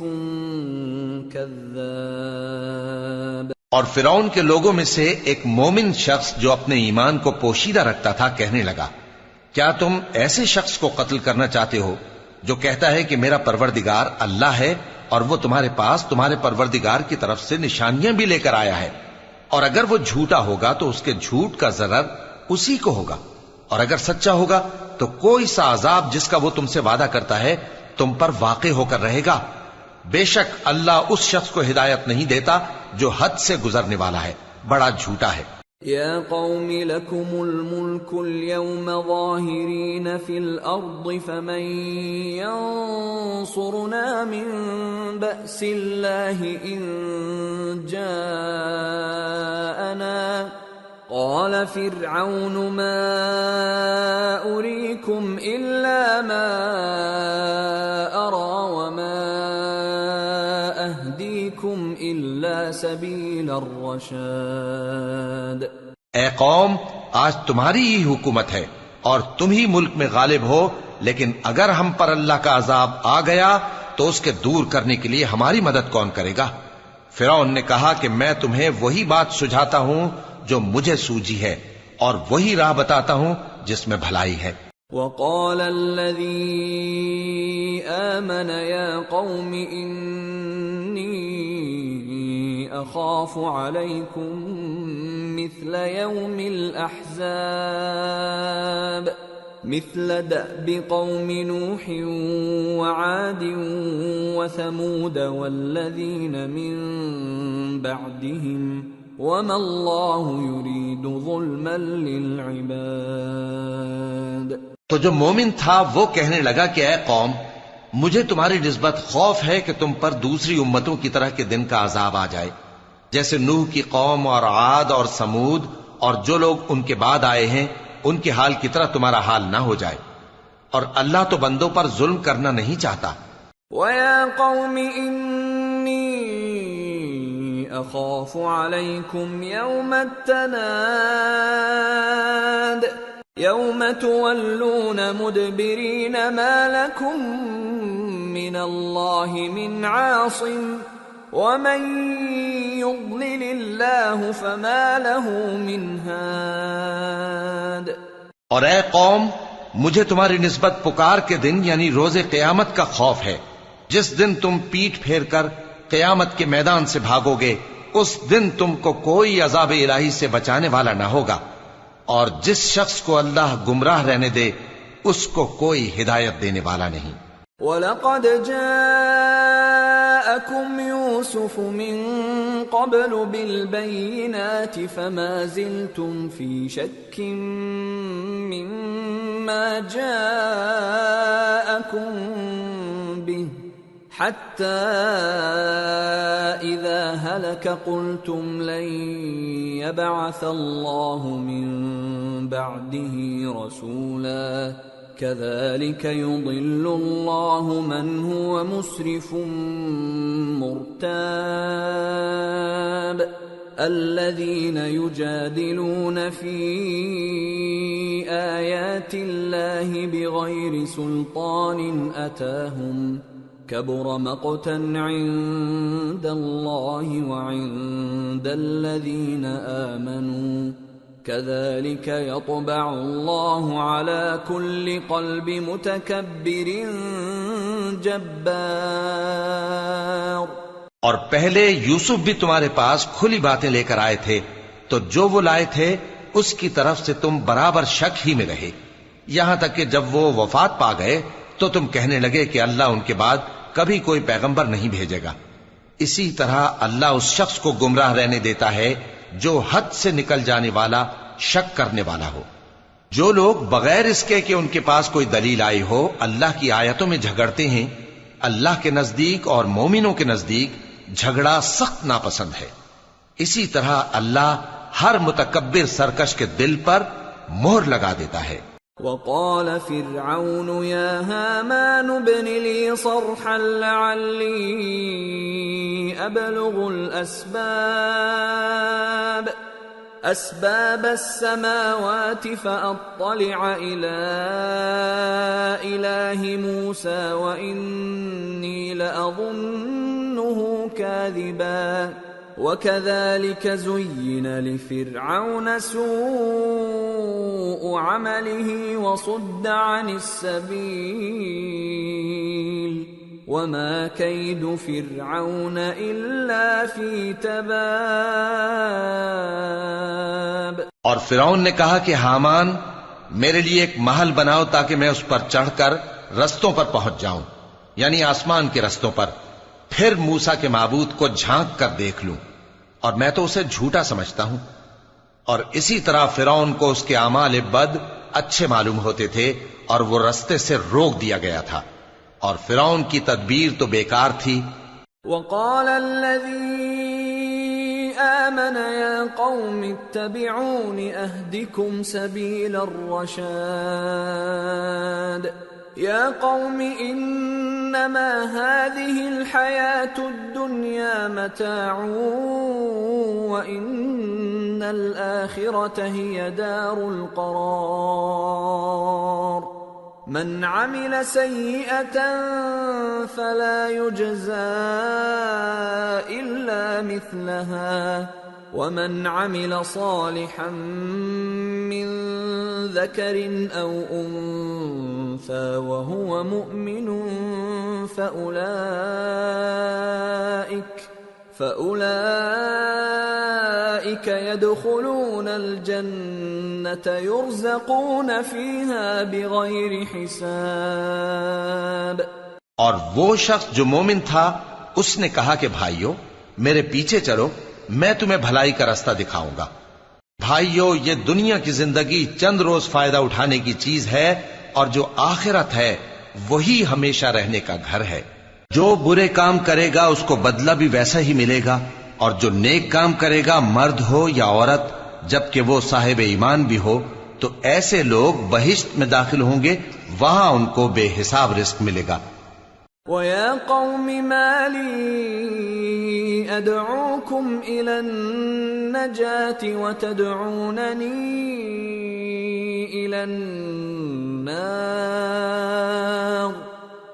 كَذَّابٌ۔ اور فرعون کے لوگوں میں سے ایک مومن شخص جو اپنے ایمان کو پوشیدہ رکھتا تھا کہنے لگا، کیا تم ایسے شخص کو قتل کرنا چاہتے ہو جو کہتا ہے کہ میرا پروردگار اللہ ہے اور وہ تمہارے پاس تمہارے پروردگار کی طرف سے نشانیاں بھی لے کر آیا ہے، اور اگر وہ جھوٹا ہوگا تو اس کے جھوٹ کا ضرر اسی کو ہوگا، اور اگر سچا ہوگا تو کوئی سا عذاب جس کا وہ تم سے وعدہ کرتا ہے تم پر واقع ہو کر رہے گا۔ بے شک اللہ اس شخص کو ہدایت نہیں دیتا جو حد سے گزرنے والا ہے، بڑا جھوٹا ہے۔ يا قوم لكم الملك اليوم ظاهرين في الأرض فمن ينصرنا من بأس الله إن جاءنا قال فرعون ما أريكم إلا ما أرى وما أهديكم إلا سبيل الرشاد۔ اے قوم، آج تمہاری ہی حکومت ہے اور تم ہی ملک میں غالب ہو، لیکن اگر ہم پر اللہ کا عذاب آ گیا تو اس کے دور کرنے کے لیے ہماری مدد کون کرے گا؟ فرعون نے کہا کہ میں تمہیں وہی بات سجھاتا ہوں جو مجھے سوجھی ہے اور وہی راہ بتاتا ہوں جس میں بھلائی ہے۔ وقال الذي آمن يا قوم إني أخاف عليكم مثل يوم الأحزاب مثل دأب قوم نوح وعاد وثمود والذين من بعدهم وما الله يريد ظلما للعباد۔ تو جو مومن تھا وہ کہنے لگا کہ اے قوم، مجھے تمہاری نسبت خوف ہے کہ تم پر دوسری امتوں کی طرح کے دن کا عذاب آ جائے، جیسے نوح کی قوم اور عاد اور سمود اور جو لوگ ان کے بعد آئے ہیں ان کے حال کی طرح تمہارا حال نہ ہو جائے، اور اللہ تو بندوں پر ظلم کرنا نہیں چاہتا۔ وَيَا قَوْمِ إِنِّي أَخَافُ عَلَيْكُمْ يَوْمَ التَّنَادِ يَوْمَ تُوَلُّونَ مُدْبِرِينَ مَا لَكُمْ مِنَ اللَّهِ مِنْ عَاصِمٍ وَمَنْ يُضْلِلِ اللَّهُ فَمَا لَهُ مِنْ هَادٍ۔ اور اے قوم، مجھے تمہاری نسبت پکار کے دن یعنی روز قیامت کا خوف ہے، جس دن تم پیٹ پھیر کر قیامت کے میدان سے بھاگو گے، اس دن تم کو کوئی عذاب الہی سے بچانے والا نہ ہوگا، اور جس شخص کو اللہ گمراہ رہنے دے اس کو کوئی ہدایت دینے والا نہیں۔ وَلَقَدْ جَاءَكُمْ يُوسُفُ مِنْ قَبْلُ بِالْبَيِّنَاتِ فَمَا زِلْتُمْ فِي شَكٍّ مِّمَّا جَاءَكُمْ بِهِ حَتَّى إِذَا هَلَكَ قُلْتُمْ لَنْ يَبْعَثَ اللَّهُ مِنْ بَعْدِهِ رَسُولًا كَذَلِكَ يُضِلُّ اللَّهُ مَنْ هُوَ مُسْرِفٌ مُرْتَابٌ الَّذِينَ يُجَادِلُونَ فِي آيَاتِ اللَّهِ بِغَيْرِ سُلْطَانٍ أَتَاهُمْ كَبُرَ مَقْتًا عِندَ اللَّهِ وَعِندَ الَّذِينَ آمَنُوا كَذَلِكَ يَطْبَعُ اللَّهُ عَلَى كُلِّ قَلْبِ مُتَكَبِّرٍ جَبَّارٍ۔ اور پہلے یوسف بھی تمہارے پاس کھلی باتیں لے کر آئے تھے، تو جو وہ لائے تھے اس کی طرف سے تم برابر شک ہی میں رہے، یہاں تک کہ جب وہ وفات پا گئے تو تم کہنے لگے کہ اللہ ان کے بعد کبھی کوئی پیغمبر نہیں بھیجے گا۔ اسی طرح اللہ اس شخص کو گمراہ رہنے دیتا ہے جو حد سے نکل جانے والا، شک کرنے والا ہو۔ جو لوگ بغیر اس کے کہ ان کے پاس کوئی دلیل آئی ہو اللہ کی آیتوں میں جھگڑتے ہیں، اللہ کے نزدیک اور مومنوں کے نزدیک جھگڑا سخت ناپسند ہے۔ اسی طرح اللہ ہر متکبر سرکش کے دل پر مہر لگا دیتا ہے۔ وقال فرعون يا هامان ابن لي صرحا لعلي أبلغ أسباب السماوات فأطلع إلى إله موسى وإني لأظنه كاذبا وكذلك زين لفرعون سوء عمله وصد عن السبيل وما كيد فرعون إلا في تباب۔ اور فرعون نے کہا کہ حامان میرے لیے ایک محل بناؤ تاکہ میں اس پر چڑھ کر رستوں پر پہنچ جاؤں، یعنی آسمان کے رستوں پر، پھر موسیٰ کے معبود کو جھانک کر دیکھ لوں، اور میں تو اسے جھوٹا سمجھتا ہوں۔ اور اسی طرح فرعون کو اس کے اعمال بد اچھے معلوم ہوتے تھے اور وہ رستے سے روک دیا گیا تھا، اور فرعون کی تدبیر تو بیکار تھی۔ وقال الذي آمن يا قوم اتبعون أهدكم سبيل الرشاد يا قوم إنما هذه الحياة الدنيا متاع وإن الآخرة هي دار القرار من عمل سيئة فلا يجزى إلا مثلها ومن عمل صالحا من ذكر أو أنثى وهو مؤمن فأولئك يدخلون الجنة يرزقون فيها بغير حساب۔ اور وہ شخص جو مومن تھا اس نے کہا کہ بھائیو میرے پیچھے چلو، میں تمہیں بھلائی کا راستہ دکھاؤں گا۔ بھائیو یہ دنیا کی زندگی چند روز فائدہ اٹھانے کی چیز ہے، اور جو آخرت ہے وہی ہمیشہ رہنے کا گھر ہے۔ جو برے کام کرے گا اس کو بدلہ بھی ویسا ہی ملے گا، اور جو نیک کام کرے گا مرد ہو یا عورت جبکہ وہ صاحب ایمان بھی ہو تو ایسے لوگ بہشت میں داخل ہوں گے، وہاں ان کو بے حساب رزق ملے گا۔ وَيَا قَوْمِ مَا لِي أَدْعُوكُمْ إِلَى النَّجَاةِ وَتَدْعُونَنِي إِلَى النَّارِ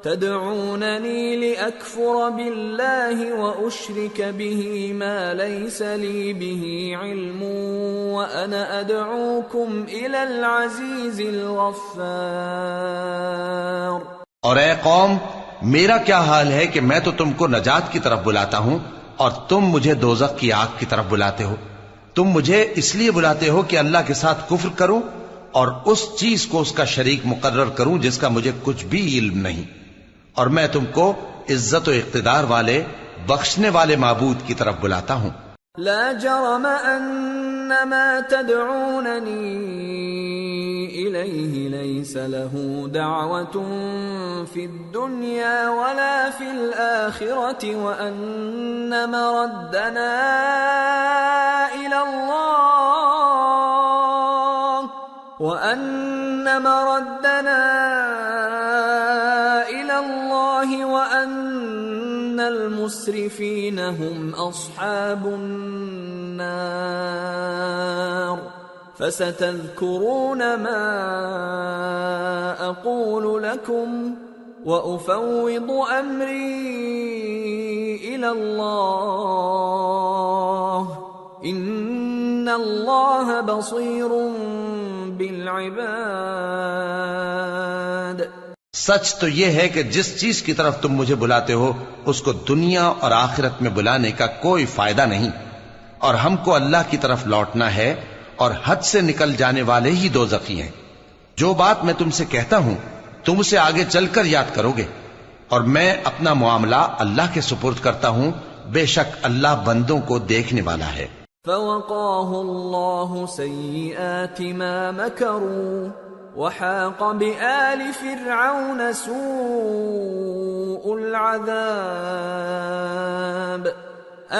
تَدْعُونَنِي لِأَكْفُرَ بِاللَّهِ وَأُشْرِكَ بِهِ مَا لَيْسَ لِي بِهِ عِلْمٌ وَأَنَا أَدْعُوكُمْ إِلَى الْعَزِيزِ الْغَفَّارِ۔ اور اے قوم، میرا کیا حال ہے کہ میں تو تم کو نجات کی طرف بلاتا ہوں اور تم مجھے دوزخ کی آگ کی طرف بلاتے ہو۔ تم مجھے اس لیے بلاتے ہو کہ اللہ کے ساتھ کفر کروں اور اس چیز کو اس کا شریک مقرر کروں جس کا مجھے کچھ بھی علم نہیں، اور میں تم کو عزت و اقتدار والے بخشنے والے معبود کی طرف بلاتا ہوں۔ لا جرم ان ما تدعونني اليه ليس له دعوة في الدنيا ولا في الآخرة وان مردنا الى الله وان المسرفين هم اصحاب النار فستذكرون ما اقول لكم وافوض امري الى الله ان الله بصير بالعباد۔ سچ تو یہ ہے کہ جس چیز کی طرف تم مجھے بلاتے ہو اس کو دنیا اور آخرت میں بلانے کا کوئی فائدہ نہیں، اور ہم کو اللہ کی طرف لوٹنا ہے، اور حد سے نکل جانے والے ہی دوزخی ہیں۔ جو بات میں تم سے کہتا ہوں تم اسے آگے چل کر یاد کرو گے، اور میں اپنا معاملہ اللہ کے سپرد کرتا ہوں، بے شک اللہ بندوں کو دیکھنے والا ہے۔ فوقاه الله سيئات ما مكروا وحاق بآل فرعون سوء العذاب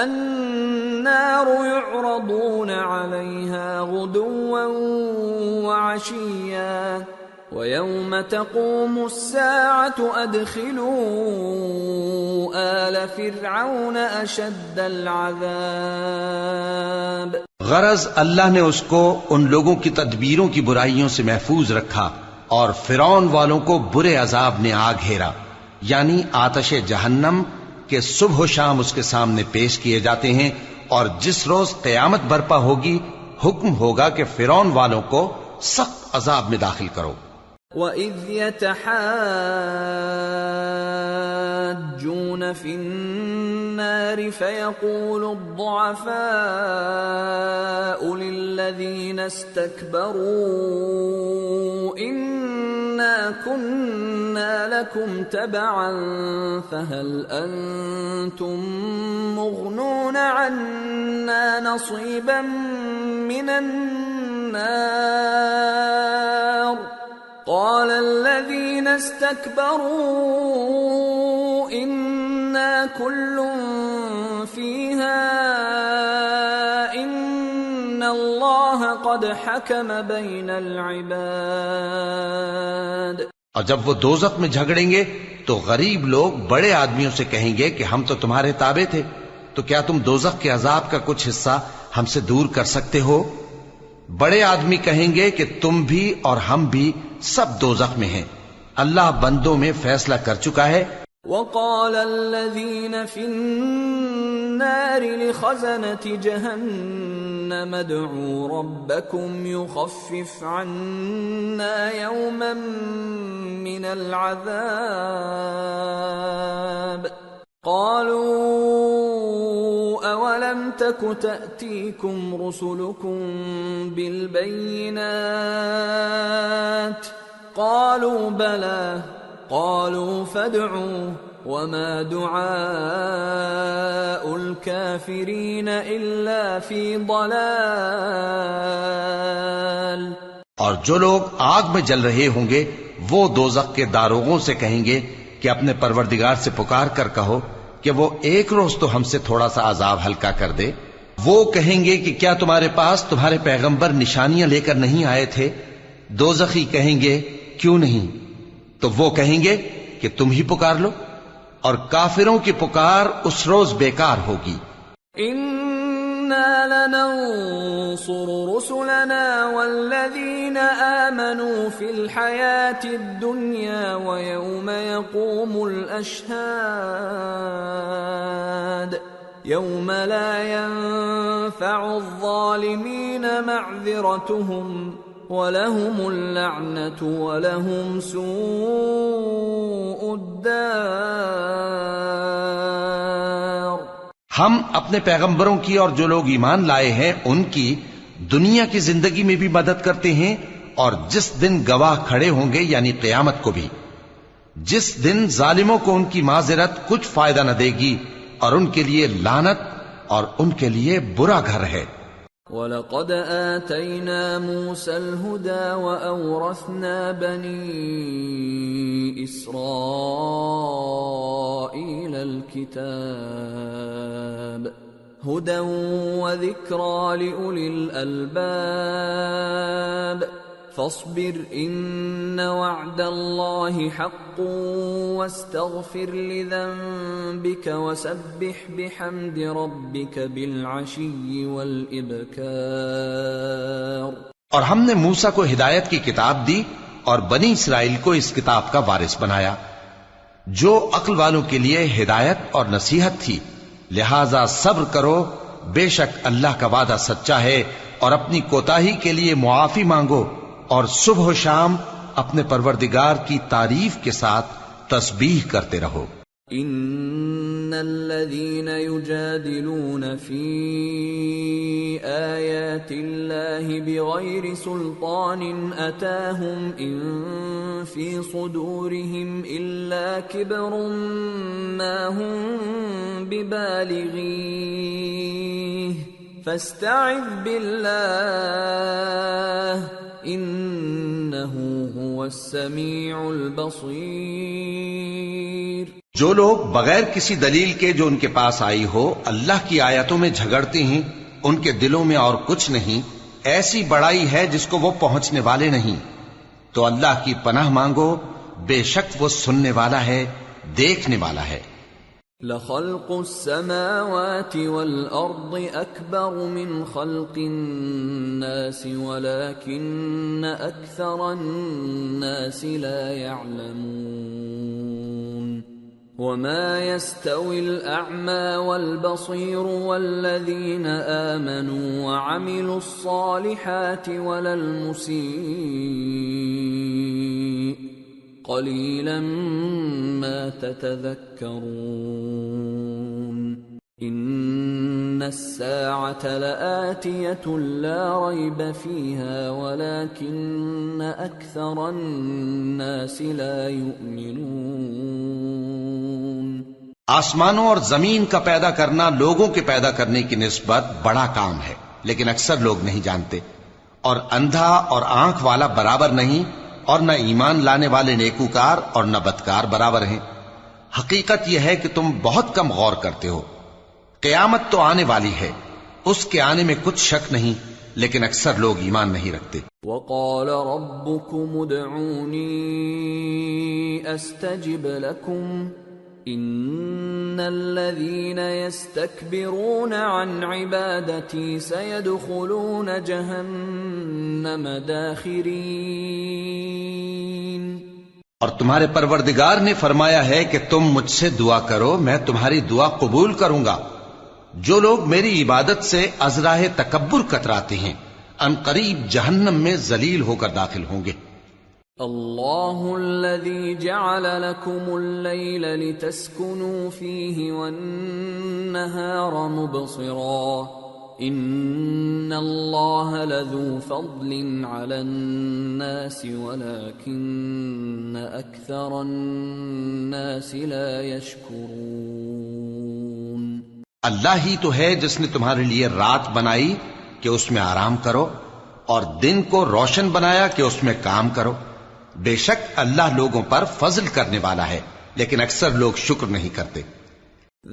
النار يعرضون عليها غدوا وعشيا ويوم تقوم الساعة أدخلوا آل فرعون أشد العذاب۔ غرض اللہ نے اس کو ان لوگوں کی تدبیروں کی برائیوں سے محفوظ رکھا اور فرعون والوں کو برے عذاب نے آ گھیرا، یعنی آتش جہنم کے صبح و شام اس کے سامنے پیش کیے جاتے ہیں، اور جس روز قیامت برپا ہوگی حکم ہوگا کہ فرعون والوں کو سخت عذاب میں داخل کرو۔ وَإِذْ يَتَحَاجُّونَ فِي النَّارِ فَيَقُولُ الضُّعَفَاءُ لِلَّذِينَ اسْتَكْبَرُوا إِنَّا كُنَّا لَكُمْ تَبَعًا فَهَلْ أَنْتُمْ مُغْنُونَ عَنَّا نَصِيبًا مِنَ النَّارِ قال الذين استكبروا إنا كل فيها إن الله قد حكم بين العباد۔ اور جب وہ دوزخ میں جھگڑیں گے تو غریب لوگ بڑے آدمیوں سے کہیں گے کہ ہم تو تمہارے تابع تھے، تو کیا تم دوزخ کے عذاب کا کچھ حصہ ہم سے دور کر سکتے ہو؟ بڑے آدمی کہیں گے کہ تم بھی اور ہم بھی سب دوزخ میں ہیں، اللہ بندوں میں فیصلہ کر چکا ہے۔ وقال الذين في النار لخزنة جهنم ادعوا ربكم يخفف عنا يوما من العذاب قالوا أولم تك تأتيكم رسلكم بالبينات قالوا بلى قالوا فادعوا وما دعاء الكافرين إلا في ضلال۔ اور جو لوگ آگ میں جل رہے ہوں گے وہ دوزخ کے داروغوں سے کہیں گے کہ اپنے پروردگار سے پکار کر کہو کہ وہ ایک روز تو ہم سے تھوڑا سا عذاب ہلکا کر دے۔ وہ کہیں گے کہ کیا تمہارے پاس تمہارے پیغمبر نشانیاں لے کر نہیں آئے تھے؟ دوزخی کہیں گے کیوں نہیں؟ تو وہ کہیں گے کہ تم ہی پکار لو، اور کافروں کی پکار اس روز بیکار ہوگی۔ إنا لننصر رسلنا والذين آمنوا في الحياة الدنيا ويوم يقوم الأشهاد يوم لا ينفع الظالمين معذرتهم وَلَهُمُ اللَّعْنَةُ وَلَهُمْ سُوءُ الدَّارِ۔ ہم اپنے پیغمبروں کی اور جو لوگ ایمان لائے ہیں ان کی دنیا کی زندگی میں بھی مدد کرتے ہیں، اور جس دن گواہ کھڑے ہوں گے یعنی قیامت کو بھی، جس دن ظالموں کو ان کی معذرت کچھ فائدہ نہ دے گی، اور ان کے لیے لعنت اور ان کے لیے برا گھر ہے۔ وَلَقَدْ آتَيْنَا مُوسَى الْهُدَى وَأَوْرَثْنَا بَنِي إِسْرَائِيلَ الْكِتَابَ هُدًى وَذِكْرَى لِأُولِي الْأَلْبَابِ فاصبر إن وعد الله حق واستغفر لذنبك وسبح بحمد ربك بالعشي والإبكار۔ اور ہم نے موسیٰ کو ہدایت کی کتاب دی اور بنی اسرائیل کو اس کتاب کا وارث بنایا، جو عقل والوں کے لیے ہدایت اور نصیحت تھی۔ لہذا صبر کرو، بے شک اللہ کا وعدہ سچا ہے، اور اپنی کوتاہی کے لیے معافی مانگو، اور صبح و شام اپنے پروردگار کی تعریف کے ساتھ تسبیح کرتے رہو۔ ان الذين يجادلون في آيات الله بغير سلطان أتاهم إن في صدورهم إلا كبر ما هم ببالغيه فاستعذ بالله إنه هو السميع البصير۔ جو لوگ بغیر کسی دلیل کے جو ان کے پاس آئی ہو اللہ کی آیتوں میں جھگڑتے ہیں، ان کے دلوں میں اور کچھ نہیں، ایسی بڑائی ہے جس کو وہ پہنچنے والے نہیں۔ تو اللہ کی پناہ مانگو، بے شک وہ سننے والا ہے، دیکھنے والا ہے۔ لَخَلْقُ السَّمَاوَاتِ وَالْأَرْضِ أَكْبَرُ مِنْ خَلْقِ النَّاسِ وَلَكِنَّ أَكْثَرَ النَّاسِ لَا يَعْلَمُونَ وَمَا يَسْتَوِي الْأَعْمَى وَالْبَصِيرُ وَالَّذِينَ آمَنُوا وَعَمِلُوا الصَّالِحَاتِ وَلَا الْمُسِيءُ قَلِيلًا مَا تَتَذَكَّرُونَ إِنَّ السَّاعَةَ لَآتِيَةٌ لَا رَيْبَ فِيهَا وَلَكِنَّ أَكْثَرَ النَّاسِ لَا يُؤْمِنُونَ۔ آسمانوں اور زمین کا پیدا کرنا لوگوں کے پیدا کرنے کی نسبت بڑا کام ہے، لیکن اکثر لوگ نہیں جانتے۔ اور اندھا اور آنکھ والا برابر نہیں، اور نہ ایمان لانے والے نیکوکار اور نہ بدکار برابر ہیں۔ حقیقت یہ ہے کہ تم بہت کم غور کرتے ہو۔ قیامت تو آنے والی ہے، اس کے آنے میں کچھ شک نہیں، لیکن اکثر لوگ ایمان نہیں رکھتے۔ وَقَالَ رَبُّكُمُ ادْعُونِي أَسْتَجِبْ لَكُمْ إِنَّ الَّذِينَ يَسْتَكْبِرُونَ عَنْ عِبَادَتِي سَيَدْخُلُونَ جَهَنَّمَ دَاخِرِينَ۔ اور تمہارے پروردگار نے فرمایا ہے کہ تم مجھ سے دعا کرو، میں تمہاری دعا قبول کروں گا۔ جو لوگ میری عبادت سے ازراہ تکبر کتراتے ہیں ان قریب جہنم میں ذلیل ہو کر داخل ہوں گے۔ اللہ الذی جعل لکم اللیل لتسکنوا فیہ والنہار مبصرا ان اللہ لذو فضل علی الناس ولکن اکثر الناس لا یشکرون۔ اللہ ہی تو ہے جس نے تمہارے لیے رات بنائی کہ اس میں آرام کرو، اور دن کو روشن بنایا کہ اس میں کام کرو۔ بے شک اللہ لوگوں پر فضل کرنے والا ہے، لیکن اکثر لوگ شکر نہیں کرتے۔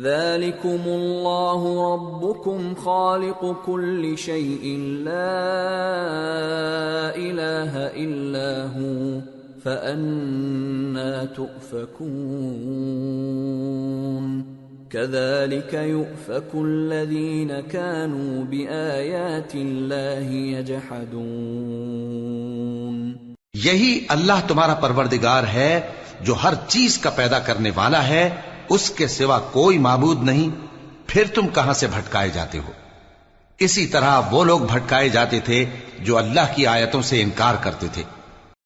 ذالکم اللہ ربکم خالق کل شیء لا الہ إلا هو فأنى تؤفكون كذلك يؤفك الذين كانوا بآيات الله يجحدون یہی اللہ تمہارا پروردگار ہے جو ہر چیز کا پیدا کرنے والا ہے، اس کے سوا کوئی معبود نہیں، پھر تم کہاں سے بھٹکائے جاتے ہو؟ اسی طرح وہ لوگ بھٹکائے جاتے تھے جو اللہ کی آیتوں سے انکار کرتے تھے۔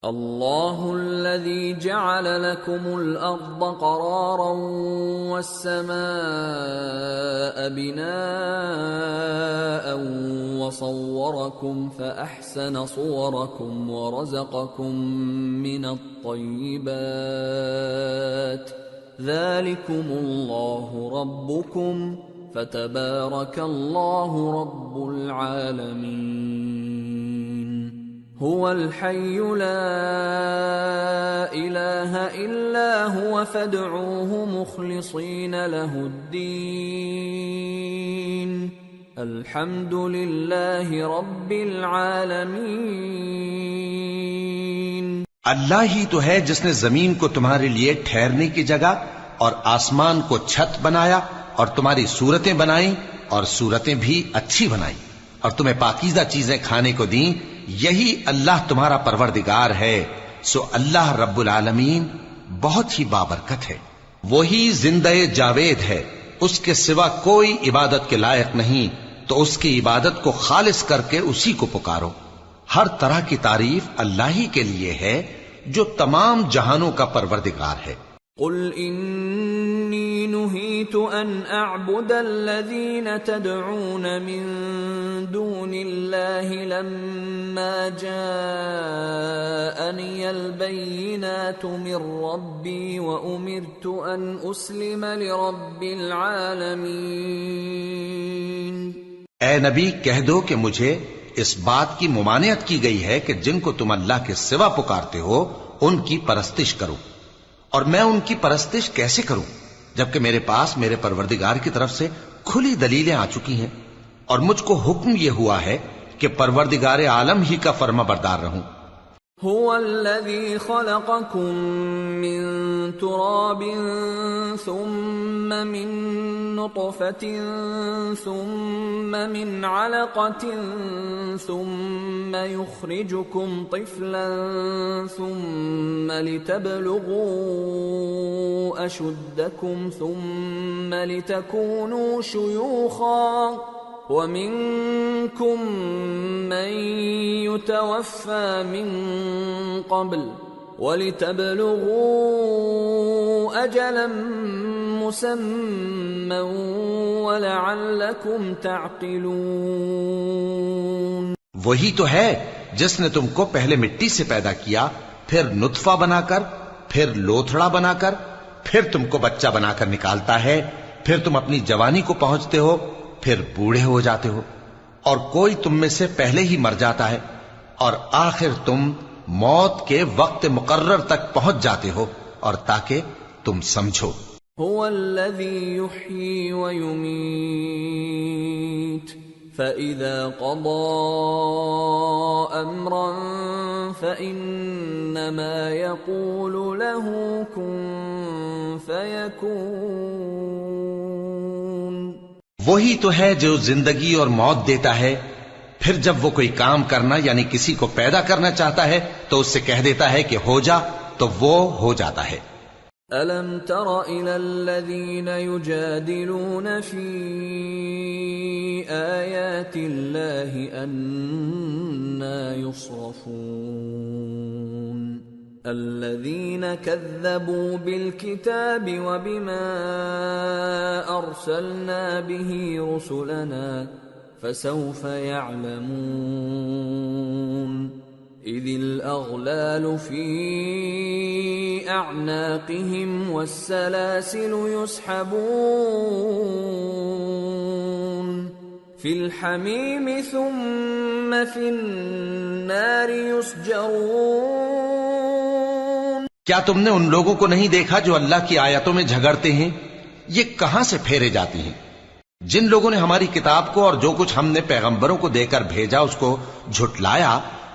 اللہ الذي جعل لكم الأرض قرارا والسماء بناء وصوركم فأحسن صوركم ورزقكم من الطيبات ذلكم الله ربكم فتبارك الله رب العالمين هو الحي لا إله إلا هو فادعوه مخلصين له الدين الحمد لله رب العالمين اللہ ہی تو ہے جس نے زمین کو تمہارے لیے ٹھہرنے کی جگہ اور آسمان کو چھت بنایا اور تمہاری صورتیں بنائیں اور صورتیں بھی اچھی بنائیں اور تمہیں پاکیزہ چیزیں کھانے کو دیں، یہی اللہ تمہارا پروردگار ہے، سو اللہ رب العالمین بہت ہی بابرکت ہے۔ وہی زندہ جاوید ہے، اس کے سوا کوئی عبادت کے لائق نہیں، تو اس کی عبادت کو خالص کر کے اسی کو پکارو۔ ہر طرح کی تعریف اللہ ہی کے لیے ہے جو تمام جہانوں کا پروردگار ہے۔ قل انی نہیت ان اعبد الذین تدعون من دون اللہ لما جاءنی البینات من ربی وامرت ان اسلم لرب العالمین۔ اے نبی کہہ دو کہ مجھے اس بات کی ممانعت کی گئی ہے کہ جن کو تم اللہ کے سوا پکارتے ہو ان کی پرستش کرو، اور میں ان کی پرستش کیسے کروں جبکہ میرے پاس میرے پروردگار کی طرف سے کھلی دلیلیں آ چکی ہیں، اور مجھ کو حکم یہ ہوا ہے کہ پروردگار عالم ہی کا فرما بردار رہوں۔ هو الذي خلقكم من تراب ثم من نطفة ثم من علقة ثم يخرجكم طفلا ثم لتبلغوا أشدكم ثم لتكونوا شيوخا وَمِنكُم مَّن يُتَوَفَّى مِن قَبْلُ وَلِتَبْلُغُوا أَجَلًا مُّسَمًّى وَلَعَلَّكُمْ تَعْقِلُونَ۔ وہی تو ہے جس نے تم کو پہلے مٹی سے پیدا کیا، پھر نطفہ بنا کر، پھر لوتھڑا بنا کر، پھر تم کو بچہ بنا کر نکالتا ہے، پھر تم اپنی جوانی کو پہنچتے ہو، پھر بوڑھے ہو جاتے ہو، اور کوئی تم میں سے پہلے ہی مر جاتا ہے، اور آخر تم موت کے وقت مقرر تک پہنچ جاتے ہو، اور تاکہ تم سمجھو۔ هو الذي يحيي ويميت فإذا قضى أمرا فإنما يقول له كن فيكون۔ وہی تو ہے جو زندگی اور موت دیتا ہے، پھر جب وہ کوئی کام کرنا یعنی کسی کو پیدا کرنا چاہتا ہے تو اس سے کہہ دیتا ہے کہ ہو جا، تو وہ ہو جاتا ہے۔ أَلَمْ تَرَ إِلَى الَّذِينَ يُجَادِلُونَ فِي آيَاتِ اللَّهِ أَنَّى يُصْرَفُونَ الَّذِينَ كَذَّبُوا بِالْكِتَابِ وَبِمَا أَرْسَلْنَا بِهِ رُسُلَنَا فَسَوْفَ يَعْلَمُونَ إِذِ الْأَغْلَالُ فِي أَعْنَاقِهِمْ وَالسَّلَاسِلُ يُسْحَبُونَ فِي الْحَمِيمِ ثُمَّ فِي النَّارِ يُسْجَرُونَ۔ کیا تم نے ان لوگوں کو نہیں دیکھا جو اللہ کی آیتوں میں جھگڑتے ہیں؟ یہ کہاں سے پھیرے جاتی ہیں؟ جن لوگوں نے ہماری کتاب کو اور جو کچھ ہم نے پیغمبروں کو دے کر بھیجا اس کو جھٹلایا،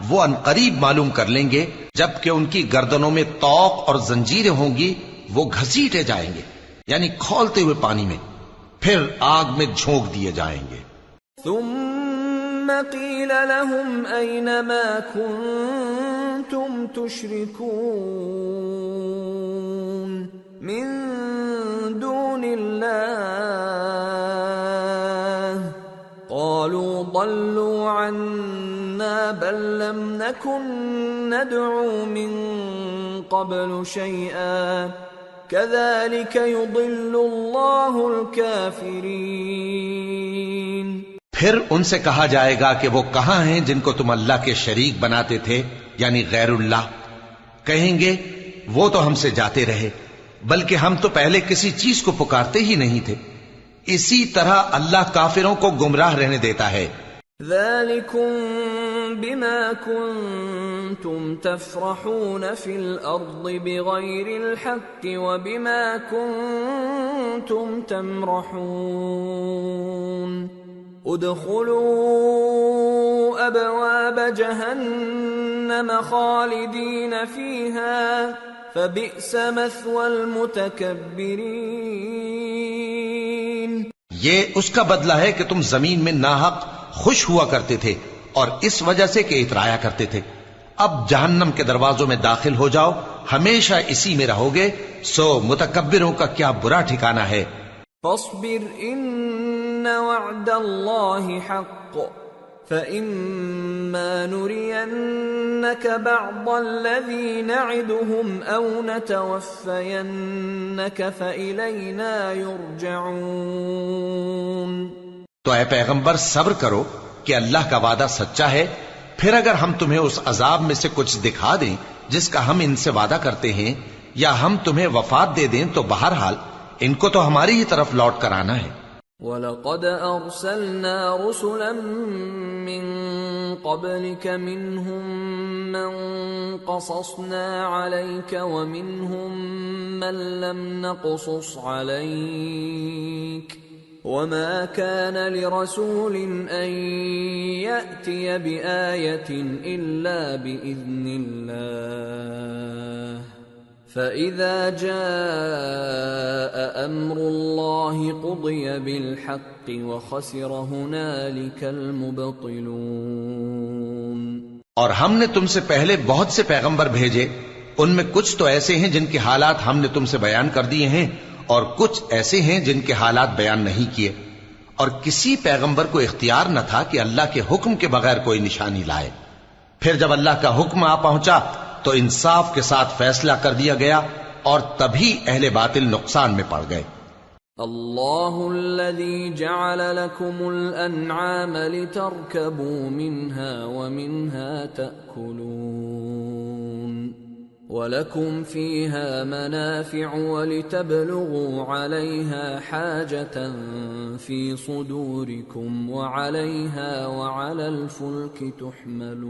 وہ عنقریب معلوم کر لیں گے، جبکہ ان کی گردنوں میں طوق اور زنجیریں ہوں گی، وہ گھسیٹے جائیں گے یعنی کھولتے ہوئے پانی میں، پھر آگ میں جھونک دیے جائیں گے۔ ثم قيل لهم أين ما كنتم تشركون من دون الله قالوا ضلوا عنا بل لم نكن ندعو من قبل شيئا كذلك يضل الله الكافرين۔ پھر ان سے کہا جائے گا کہ وہ کہاں ہیں جن کو تم اللہ کے شریک بناتے تھے یعنی غیر اللہ؟ کہیں گے وہ تو ہم سے جاتے رہے، بلکہ ہم تو پہلے کسی چیز کو پکارتے ہی نہیں تھے۔ اسی طرح اللہ کافروں کو گمراہ رہنے دیتا ہے۔ ذلكم بما كنتم تفرحون في الأرض بغير الحق وبما كنتم تمرحون ادخلوا أبواب جهنم خالدين فيها فبئس مثوى المتكبرين۔ یہ اس کا بدلہ ہے کہ تم زمین میں ناحق خوش ہوا کرتے تھے اور اس وجہ سے کہ اترایا کرتے تھے، اب جہنم کے دروازوں میں داخل ہو جاؤ، ہمیشہ اسی میں رہو گے، سو متکبروں کا کیا برا ٹھکانہ ہے۔ فاصبر ان وعد اللہ حق فإما نرينك بعض الذي نعدهم أو نتوفينك فإلينا يرجعون۔ تو اے پیغمبر صبر کرو کہ اللہ کا وعدہ سچا ہے، پھر اگر ہم تمہیں اس عذاب میں سے کچھ دکھا دیں جس کا ہم ان سے وعدہ کرتے ہیں، یا ہم تمہیں وفات دے دیں، تو بہرحال ان کو تو ہماری ہی طرف لوٹ کر آنا ہے۔ وَلَقَدْ أَرْسَلْنَا رُسُلًا مِّن قَبْلِكَ مِنْهُمْ مَنْ قَصَصْنَا عَلَيْكَ وَمِنْهُمْ مَنْ لَمْ نَقْصُصْ عَلَيْكَ وَمَا كَانَ لِرَسُولٍ أَن يَأْتِيَ بِآيَةٍ إِلَّا بِإِذْنِ اللَّهِ فَإِذَا جَاءَ أَمْرُ اللَّهِ قُضِيَ بِالْحَقِّ وَخَسِرَ هُنَالِكَ الْمُبْطِلُونَ۔ اور ہم نے تم سے پہلے بہت سے پیغمبر بھیجے، ان میں کچھ تو ایسے ہیں جن کے حالات ہم نے تم سے بیان کر دیے ہیں، اور کچھ ایسے ہیں جن کے حالات بیان نہیں کیے، اور کسی پیغمبر کو اختیار نہ تھا کہ اللہ کے حکم کے بغیر کوئی نشانی لائے۔ پھر جب اللہ کا حکم آ پہنچا تو انصاف کے ساتھ فیصلہ کر دیا گیا، اور تبھی اہل باطل نقصان میں پڑ گئے۔ اللہ الذی جعل لکم الانعام لترکبوا منها ومنها تأکلون وَلَكُمْ فِيهَا مَنَافِعُ وَلِتَبْلُغُوا عَلَيْهَا حَاجَةً فِي صُدُورِكُمْ وَعَلَيْهَا وَعَلَى الْفُلْكِ تُحْمَلُونَ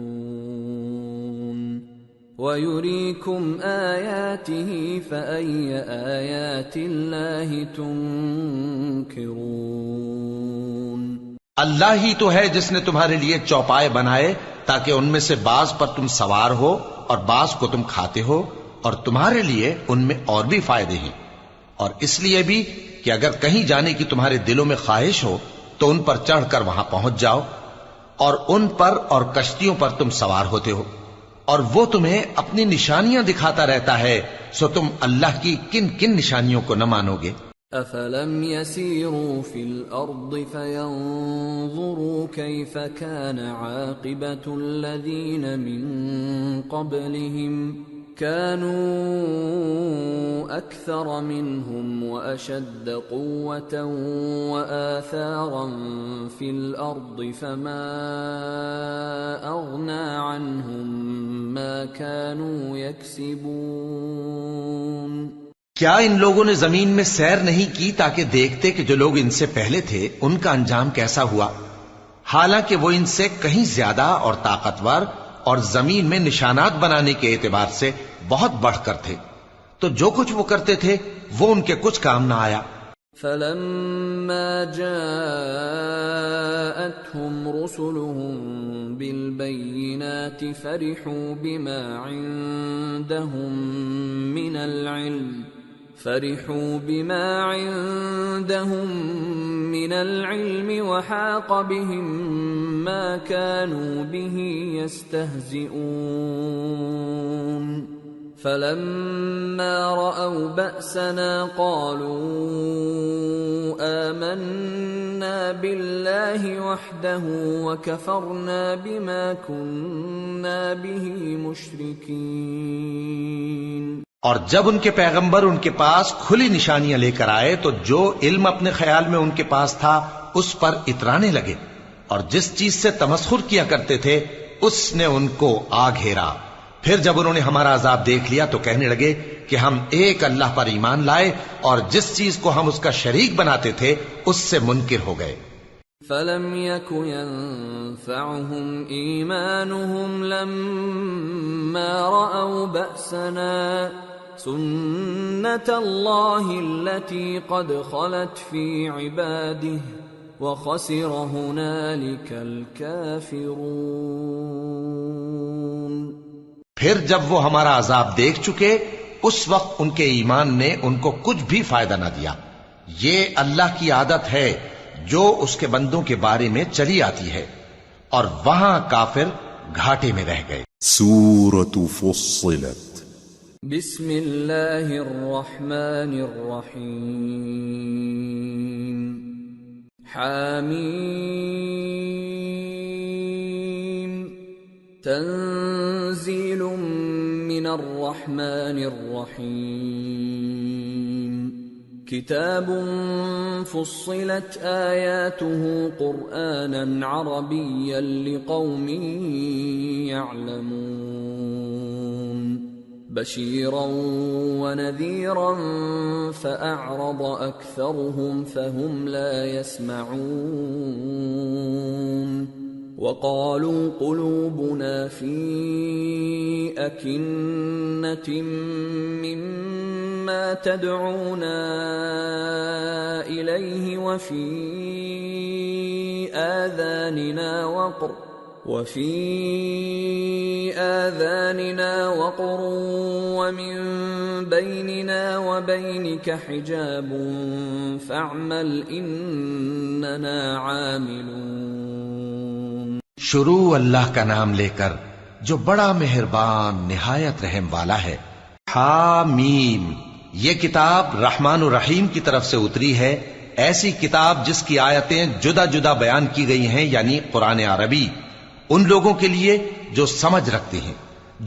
وَيُرِيكُمْ آيَاتِهِ فَأَيَّ آيَاتِ اللَّهِ تُنْكِرُونَ۔ اللہ ہی تو ہے جس نے تمہارے لیے چوپائے بنائے تاکہ ان میں سے بعض پر تم سوار ہو اور بعض کو تم کھاتے ہو، اور تمہارے لیے ان میں اور بھی فائدے ہیں، اور اس لیے بھی کہ اگر کہیں جانے کی تمہارے دلوں میں خواہش ہو تو ان پر چڑھ کر وہاں پہنچ جاؤ، اور ان پر اور کشتیوں پر تم سوار ہوتے ہو، اور وہ تمہیں اپنی نشانیاں دکھاتا رہتا ہے، سو تم اللہ کی کن کن نشانیوں کو نہ مانو گے؟ أَفَلَمْ يَسِيرُوا فِي الْأَرْضِ فَيَنْظُرُوا كَيْفَ كَانَ عَاقِبَةُ الَّذِينَ مِنْ قَبْلِهِمْ كَانُوا أَكْثَرَ مِنْهُمْ وَأَشَدَّ قُوَّةً وَآثَارًا فِي الْأَرْضِ فَمَا أَغْنَى عَنْهُمْ مَا كَانُوا يَكْسِبُونَ۔ کیا ان لوگوں نے زمین میں سیر نہیں کی تاکہ دیکھتے کہ جو لوگ ان سے پہلے تھے ان کا انجام کیسا ہوا، حالانکہ وہ ان سے کہیں زیادہ اور طاقتور اور زمین میں نشانات بنانے کے اعتبار سے بہت بڑھ کر تھے، تو جو کچھ وہ کرتے تھے وہ ان کے کچھ کام نہ آیا۔ فلما جاءتهم رسلهم بالبينات فرحوا بما عندهم من العلم وحاق بهم ما كانوا به يستهزئون فلما رأوا بأسنا قالوا آمنا بالله وحده وكفرنا بما كنا به مشركين۔ اور جب ان کے پیغمبر ان کے پاس کھلی نشانیاں لے کر آئے تو جو علم اپنے خیال میں ان کے پاس تھا اس پر اترانے لگے، اور جس چیز سے تمسخر کیا کرتے تھے اس نے ان کو آ گھیرا۔ پھر جب انہوں نے ہمارا عذاب دیکھ لیا تو کہنے لگے کہ ہم ایک اللہ پر ایمان لائے اور جس چیز کو ہم اس کا شریک بناتے تھے اس سے منکر ہو گئے۔ فَلَمْ يَكُ يَنفَعُهُمْ إِيمَانُهُمْ لَمَّا رَأَوْا بَأْسَنَا سُنَّةَ اللَّهِ الَّتِي قَدْ خَلَتْ فِي عِبَادِهِ وَخَسِرَ هُنَالِكَ الْكَافِرُونَ۔ پھر جب وہ ہمارا عذاب دیکھ چکے اس وقت ان کے ایمان نے ان کو کچھ بھی فائدہ نہ دیا۔ یہ اللہ کی عادت ہے جو اس کے بندوں کے بارے میں چلی آتی ہے، اور وہاں کافر گھاٹے میں رہ گئے۔ سورة فصلت بسم اللہ الرحمن الرحیم حامیم تنزیل من الرحمن الرحیم کتاب فصلت آیاته قرآنا عربیا لقوم يعلمون بشیرا ونذیرا فأعرض أكثرهم فهم لا يسمعون وقالوا قلوبنا في أكنة مما تدعونا إليه وفي آذاننا وقر ومن بيننا وبينك حجاب فاعمل إننا عاملون۔ شروع اللہ کا نام لے کر جو بڑا مہربان نہایت رحم والا ہے۔ حامیم، یہ کتاب رحمان الرحیم کی طرف سے اتری ہے، ایسی کتاب جس کی آیتیں جدا جدا بیان کی گئی ہیں، یعنی قرآن عربی، ان لوگوں کے لیے جو سمجھ رکھتے ہیں،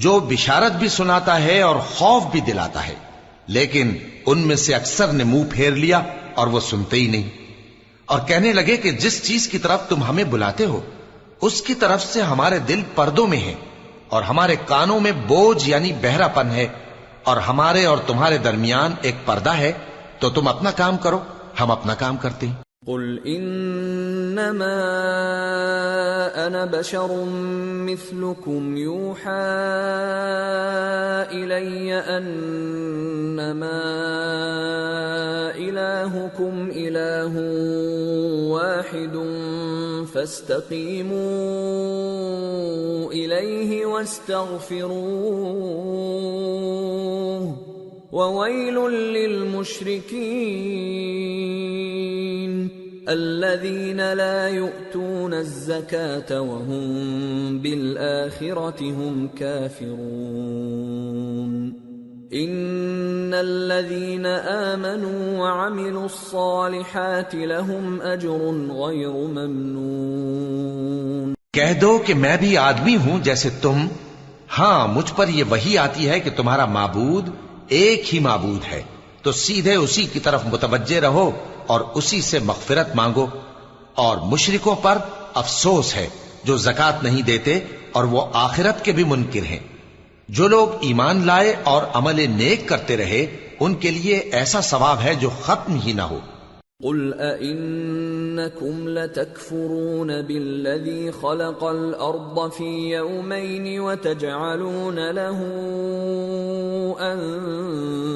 جو بشارت بھی سناتا ہے اور خوف بھی دلاتا ہے، لیکن ان میں سے اکثر نے منہ پھیر لیا اور وہ سنتے ہی نہیں، اور کہنے لگے کہ جس چیز کی طرف تم ہمیں بلاتے ہو اس کی طرف سے ہمارے دل پردوں میں ہیں، اور ہمارے کانوں میں بوجھ یعنی بہرا پن ہے، اور ہمارے اور تمہارے درمیان ایک پردہ ہے، تو تم اپنا کام کرو، ہم اپنا کام کرتے ہیں۔ قل انما انا بشر مثلكم يوحى الي انما الهكم اله واحد فاستقيموا اليه واستغفروه وويل للمشركين الذين لا يؤتون الزكاة وهم بالآخرة هم كافرون إن الذين آمنوا وعملوا الصالحات لهم أجر غير ممنون۔ کہہ دو کہ میں بھی آدمی ہوں جیسے تم، ہاں مجھ پر یہ وحی آتی ہے کہ تمہارا معبود ایک ہی معبود ہے، تو سیدھے اسی کی طرف متوجہ رہو اور اسی سے مغفرت مانگو، اور مشرکوں پر افسوس ہے جو زکوٰۃ نہیں دیتے اور وہ آخرت کے بھی منکر ہیں۔ جو لوگ ایمان لائے اور عمل نیک کرتے رہے ان کے لیے ایسا ثواب ہے جو ختم ہی نہ ہو۔ قل أئنكم لتكفرون بالذي خلق الأرض في يومين وتجعلون له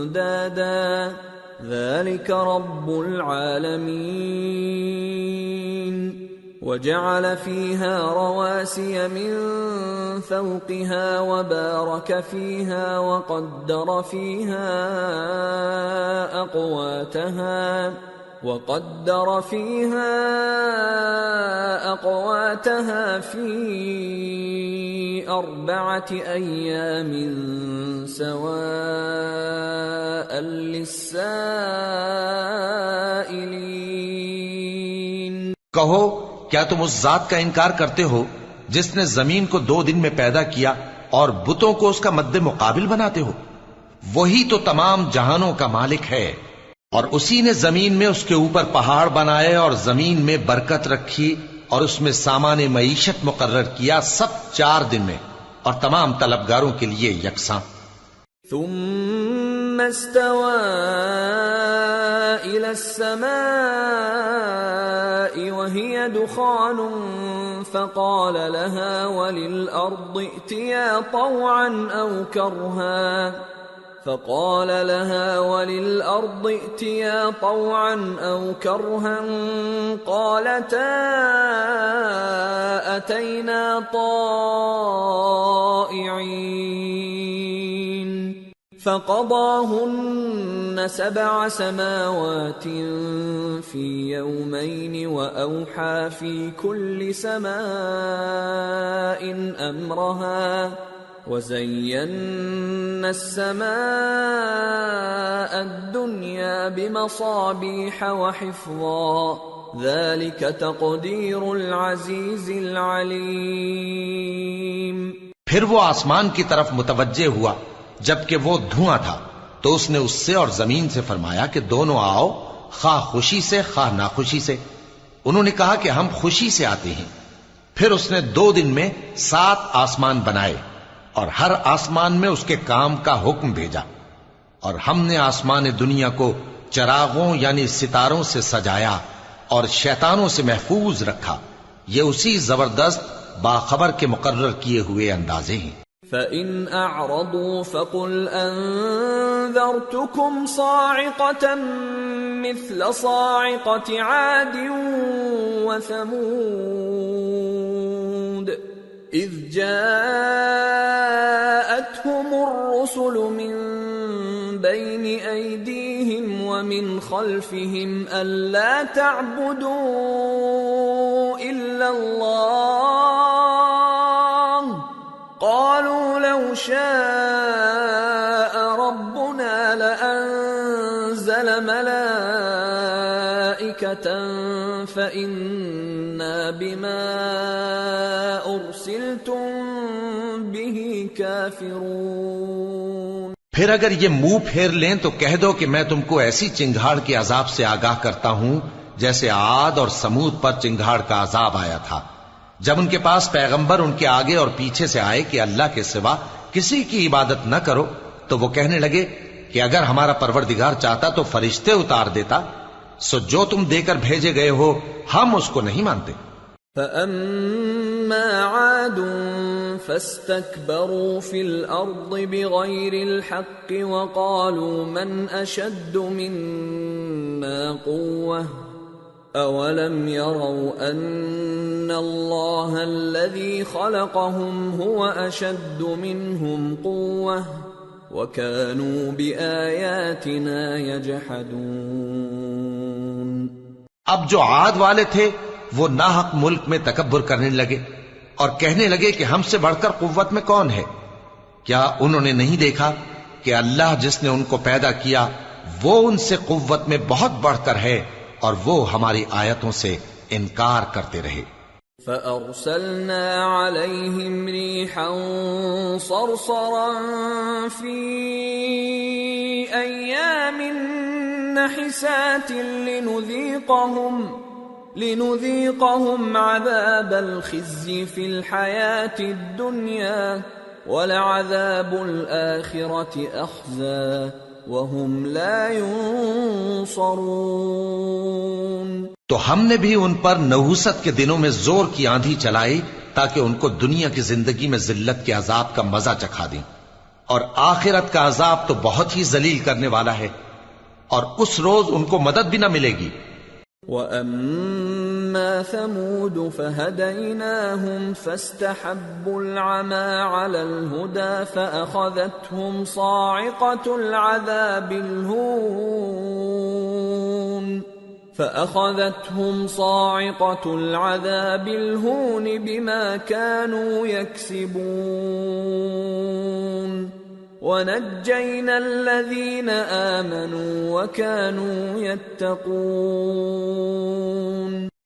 أندادا ذلك رب العالمين وجعل فيها رواسي من فوقها وبارك فيها وقدر فيها أقواتها في 4 أيام سواء للسائلين. کہو کیا تم اس ذات کا انکار کرتے ہو جس نے زمین کو 2 دن میں پیدا کیا اور بتوں کو اس کا مد مقابل بناتے ہو؟ وہی تو تمام جہانوں کا مالک ہے، اور اسی نے زمین میں اس کے اوپر پہاڑ بنائے اور زمین میں برکت رکھی اور اس میں سامان معیشت مقرر کیا، سب 4 دن میں، اور تمام طلبگاروں کے لیے یکساں. ثم استوى إلى السماء وهي دخان فقال لها وللأرض ائتيا طوعا أو كرها قالتا أتينا طائعين فقضاهن 7 سماوات في يومين وأوحى في كل سماء أمرها وزينا السماء الدنيا بمصابيح وحفظا ذلك تقدير العزيز العليم. پھر وہ آسمان کی طرف متوجہ ہوا جبکہ وہ دھواں تھا، تو اس نے اس سے اور زمین سے فرمایا کہ دونوں آؤ، خواہ خوشی سے خواہ ناخوشی سے. انہوں نے کہا کہ ہم خوشی سے آتے ہیں. پھر اس نے 2 دن میں 7 آسمان بنائے اور ہر آسمان میں اس کے کام کا حکم بھیجا، اور ہم نے آسمان دنیا کو چراغوں یعنی ستاروں سے سجایا اور شیطانوں سے محفوظ رکھا. یہ اسی زبردست باخبر کے مقرر کیے ہوئے اندازے ہیں. فَإِنْ أَعْرَضُوا فَقُلْ أَنذَرْتُكُمْ صَاعِقَةً مِثْلَ صَاعِقَةِ عَادٍ وَثَمُودَ إِذْ جَاءَتْهُمُ الرُّسُلُ مِنْ بَيْنِ أَيْدِيهِمْ وَمِنْ خَلْفِهِمْ أَلَّا تَعْبُدُوا إِلَّا اللَّهَ قالوا لو شاء ربنا لأنزل ملائكة فإنا بما أرسلتم به كافرون. پھر اگر یہ منہ پھیر لیں تو کہہ دو کہ میں تم کو ایسی چنگھاڑ کے عذاب سے آگاہ کرتا ہوں جیسے عاد اور سمود پر چنگھاڑ کا عذاب آیا تھا، جب ان کے پاس پیغمبر ان کے آگے اور پیچھے سے آئے کہ اللہ کے سوا کسی کی عبادت نہ کرو، تو وہ کہنے لگے کہ اگر ہمارا پروردگار چاہتا تو فرشتے اتار دیتا، سو جو تم دے کر بھیجے گئے ہو ہم اس کو نہیں مانتے. فَأَمَّا عَادٌ فَاسْتَكْبَرُوا فِي الْأَرْضِ بِغَيْرِ الْحَقِّ وَقَالُوا مَنْ أَشَدُّ مِنَّا قُوَّةً أَوَلَمْ يَرَوْا أَنَّ اللَّهَ الَّذِي خَلَقَهُمْ هُوَ أَشَدُّ مِنْهُمْ قُوَّةً وَكَانُوا بِآيَاتِنَا يَجْحَدُونَ. اب جو عاد والے تھے وہ ناحق ملک میں تکبر کرنے لگے اور کہنے لگے کہ ہم سے بڑھ کر قوت میں کون ہے؟ کیا انہوں نے نہیں دیکھا کہ اللہ جس نے ان کو پیدا کیا وہ ان سے قوت میں بہت بڑھ کر ہے، اور وہ ہماری آیتوں سے انکار کرتے رہے. فَأَرْسَلْنَا عَلَيْهِمْ رِيحًا صَرْصَرًا فِي أَيَّامٍ نَحِسَاتٍ لِنُذِيقَهُمْ عَذَابَ الْخِزْيِ فِي الْحَيَاةِ الدُّنْيَا وَلَعَذَابُ الْآخِرَةِ أَخْزَى وَهُمْ لَا يُنصَرُونَ. تو ہم نے بھی ان پر نحوست کے دنوں میں زور کی آندھی چلائی تاکہ ان کو دنیا کی زندگی میں ذلت کے عذاب کا مزہ چکھا دیں، اور آخرت کا عذاب تو بہت ہی ذلیل کرنے والا ہے، اور اس روز ان کو مدد بھی نہ ملے گی۔ وَأَمَّا ثَمُودُ فَهَدَيْنَاهُمْ فَاسْتَحَبُّوا الْعَمَى عَلَى الْهُدَى فَأَخَذَتْهُمْ صَاعِقَةُ الْعَذَابِ الْهُونِ بِمَا كَانُوا يَكْسِبُونَ وَنَجَّيْنَا الَّذِينَ آمَنُوا وَكَانُوا يَتَّقُونَ۔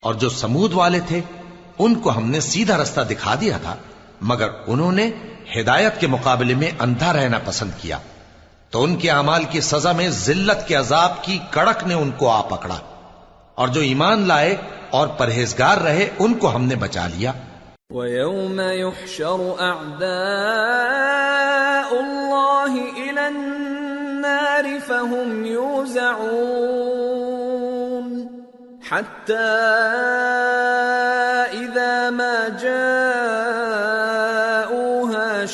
اور جو سمود والے تھے ان کو ہم نے سیدھا رستہ دکھا دیا تھا، مگر انہوں نے ہدایت کے مقابلے میں اندھا رہنا پسند کیا، تو ان کے اعمال کی سزا میں ذلت کے عذاب کی کڑک نے ان کو آ پکڑا، اور جو ایمان لائے اور پرہیزگار رہے ان کو ہم نے بچا لیا۔ وَيَوْمَ يُحْشَرُ أَعْدَاءُ اللَّهِ إِلَى النَّارِ فَهُمْ يُوزَعُونَ حَتَّى إِذَا مَا جَاءُوهَا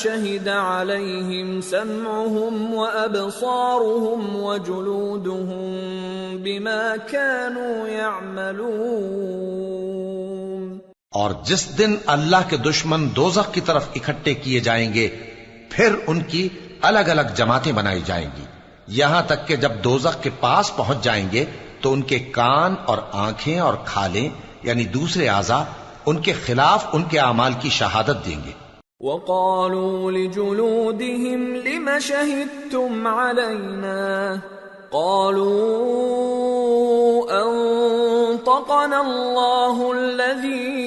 شَهِدَ عَلَيْهِمْ سَمْعُهُمْ وَأَبْصَارُهُمْ وَجُلُودُهُمْ بِمَا كَانُوا يَعْمَلُونَ۔ اور جس دن اللہ کے دشمن دوزخ کی طرف اکٹھے کیے جائیں گے، پھر ان کی الگ الگ جماعتیں بنائی جائیں گی، یہاں تک کہ جب دوزخ کے پاس پہنچ جائیں گے تو ان کے کان اور آنکھیں اور کھالیں یعنی دوسرے اعضاء ان کے خلاف ان کے اعمال کی شہادت دیں گے۔ وَقَالُوا لِجُلُودِهِمْ لِمَ شَهِدتُّمْ عَلَيْنَا قَالُوا أَنطَقَنَا اللَّهُ الَّذِي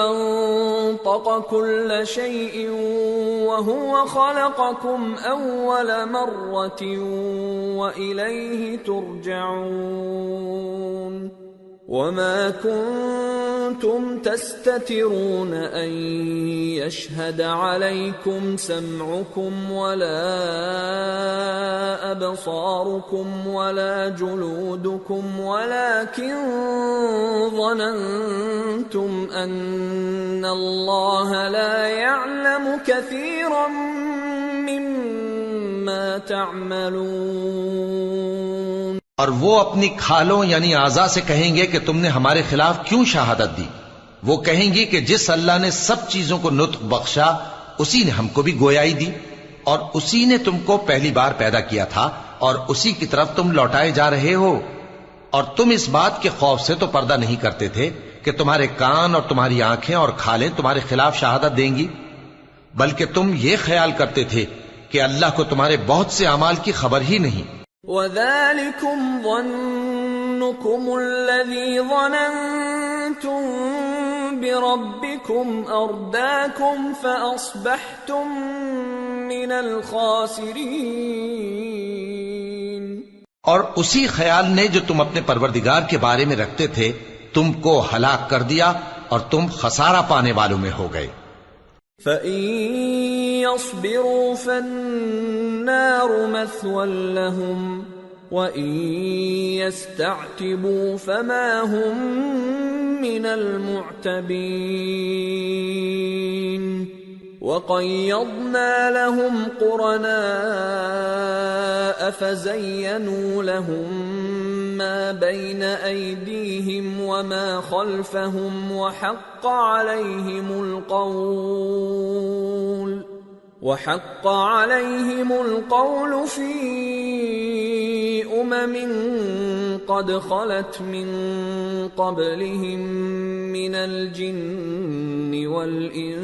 أَنطَقَ كُلَّ شَيْءٍ وَهُوَ خَلَقَكُمْ أَوَّلَ مَرَّةٍ وَإِلَيْهِ تُرْجَعُونَ وَمَا كُنتُمْ تَسْتَتِرُونَ أَن يَشْهَدَ عَلَيْكُمْ سَمْعُكُمْ وَلَا أَبْصَارُكُمْ وَلَا جُلُودُكُمْ وَلَكِنْ ظَنَنْتُمْ أَنَّ اللَّهَ لَا يَعْلَمُ كَثِيرًا مِّمَّا تَعْمَلُونَ۔ اور وہ اپنی کھالوں یعنی اعضاء سے کہیں گے کہ تم نے ہمارے خلاف کیوں شہادت دی؟ وہ کہیں گی کہ جس اللہ نے سب چیزوں کو نطق بخشا اسی نے ہم کو بھی گویائی دی، اور اسی نے تم کو پہلی بار پیدا کیا تھا اور اسی کی طرف تم لوٹائے جا رہے ہو، اور تم اس بات کے خوف سے تو پردہ نہیں کرتے تھے کہ تمہارے کان اور تمہاری آنکھیں اور کھالیں تمہارے خلاف شہادت دیں گی، بلکہ تم یہ خیال کرتے تھے کہ اللہ کو تمہارے بہت سے اعمال کی خبر ہی نہیں۔ وَذَلِكُمْ ظَنُّكُمُ الَّذِي ظَنَنْتُمْ بِرَبِّكُمْ أَرْدَاكُمْ فَأَصْبَحْتُمْ مِنَ الْخَاسِرِينَ۔ اور اسی خیال نے جو تم اپنے پروردگار کے بارے میں رکھتے تھے تم کو ہلاک کر دیا اور تم خسارہ پانے والوں میں ہو گئے۔ فَإِن يَصْبِرُوا فَالنَّارُ مَثْوًى لَهُمْ وَإِن يَسْتَعْتِبُوا فَمَا هُمْ مِنَ الْمُعْتَبِينَ وَقَيَّضْنَا لَهُمْ قُرَنَاءَ فَزَيَّنُوا لَهُم مَّا بَيْنَ أَيْدِيهِمْ وَمَا خَلْفَهُمْ وَحَقَّ عَلَيْهِمُ الْقَوْلُ فِي أُمَمٍ قَدْ خَلَتْ مِن قَبْلِهِم مِّنَ الْجِنِّ وَالْإِنسِ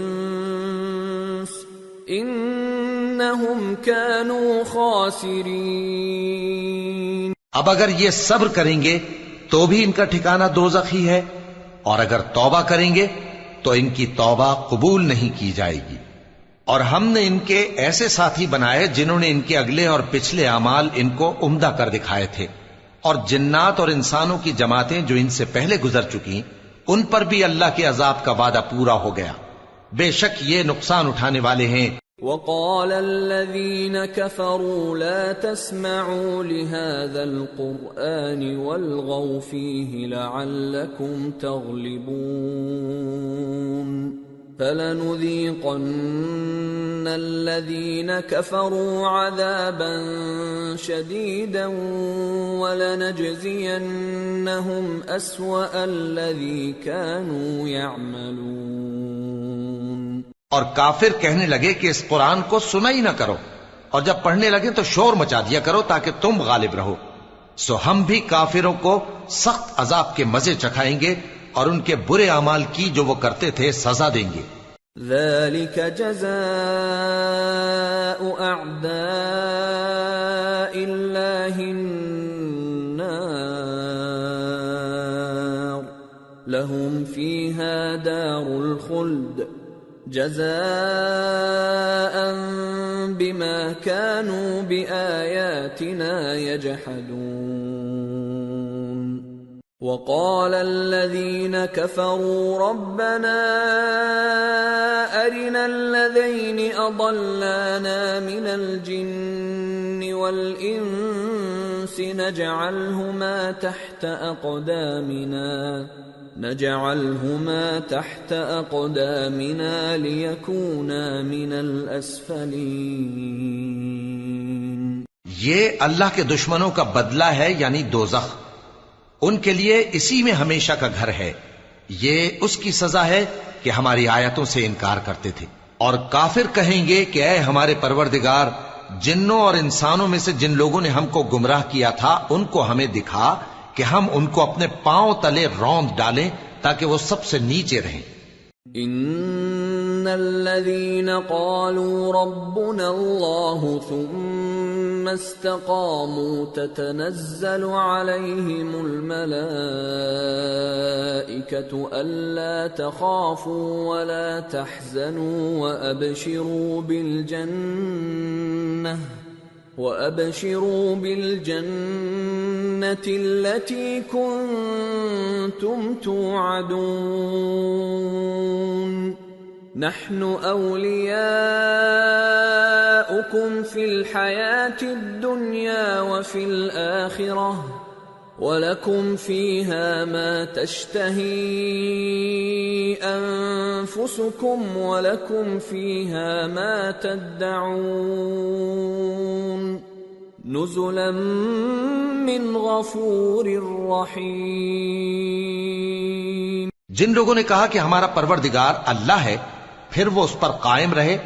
إِنَّهُمْ كَانُوا خَاسِرِينَ۔ اب اگر یہ صبر کریں گے تو بھی ان کا ٹھکانہ دوزخ ہی ہے، اور اگر توبہ کریں گے تو ان کی توبہ قبول نہیں کی جائے گی۔ اور ہم نے ان کے ایسے ساتھی بنائے جنہوں نے ان کے اگلے اور پچھلے اعمال ان کو عمدہ کر دکھائے تھے، اور جنات اور انسانوں کی جماعتیں جو ان سے پہلے گزر چکی ان پر بھی اللہ کے عذاب کا وعدہ پورا ہو گیا، بے شک یہ نقصان اٹھانے والے ہیں۔ وَقَالَ الَّذِينَ كَفَرُوا لَا تَسْمَعُوا لِهَذَا الْقُرْآنِ وَالْغَوْا فِيهِ لَعَلَّكُمْ تَغْلِبُونَ فَلَنُذِيقَنَّ الَّذِينَ كَفَرُوا عَذَابًا شَدِيدًا وَلَنَجْزِيَنَّهُمْ أَسْوَأَ الَّذِي كَانُوا يَعْمَلُونَ۔ اور کافر کہنے لگے کہ اس قرآن کو سنا ہی نہ کرو، اور جب پڑھنے لگے تو شور مچا دیا کرو تاکہ تم غالب رہو۔ سو ہم بھی کافروں کو سخت عذاب کے مزے چکھائیں گے اور ان کے برے اعمال کی جو وہ کرتے تھے سزا دیں گے۔ ذَلِكَ جَزَاءُ أَعْدَاءِ اللَّهِ النَّارُ لَهُمْ فِيهَا دَارُ الْخُلْدِ جَزَاءً بِمَا كَانُوا بِآيَاتِنَا يَجْحَدُونَ۔ وَقَالَ الَّذِينَ كَفَرُوا رَبَّنَا أَرِنَا الَّذَيْنِ أَضَلَّانَا مِنَ الْجِنِّ وَالْإِنسِ نَجْعَلْهُمَا تَحْتَ أَقْدَامِنَا لِيَكُونَا مِنَ الْأَسْفَلِينَ۔ یہ اللہ کے دشمنوں کا بدلہ ہے، یعنی دوزخ، ان کے لیے اسی میں ہمیشہ کا گھر ہے۔ یہ اس کی سزا ہے کہ ہماری آیتوں سے انکار کرتے تھے۔ اور کافر کہیں گے کہ اے ہمارے پروردگار، جنوں اور انسانوں میں سے جن لوگوں نے ہم کو گمراہ کیا تھا ان کو ہمیں دکھا کہ ہم ان کو اپنے پاؤں تلے روند ڈالیں تاکہ وہ سب سے نیچے رہیں۔ ان الذين قالوا ربنا الله ثم استقاموا تتنزل عليهم الملائكة ألا تخافوا ولا تحزنوا وأبشروا بالجنة التي كنتم توعدون نحن أولياؤكم في الحياة الدنيا وفي الآخرة وَلَكُمْ فِيهَا مَا تَشْتَهِي أَنفُسُكُمْ وَلَكُمْ فِيهَا مَا تَدَّعُونَ نُزُلًا مِّنْ غَفُورٍ رَّحِيمٍ۔ جن لوگوں نے کہا کہ ہمارا پروردگار اللہ ہے، پھر وہ اس پر قائم رہے،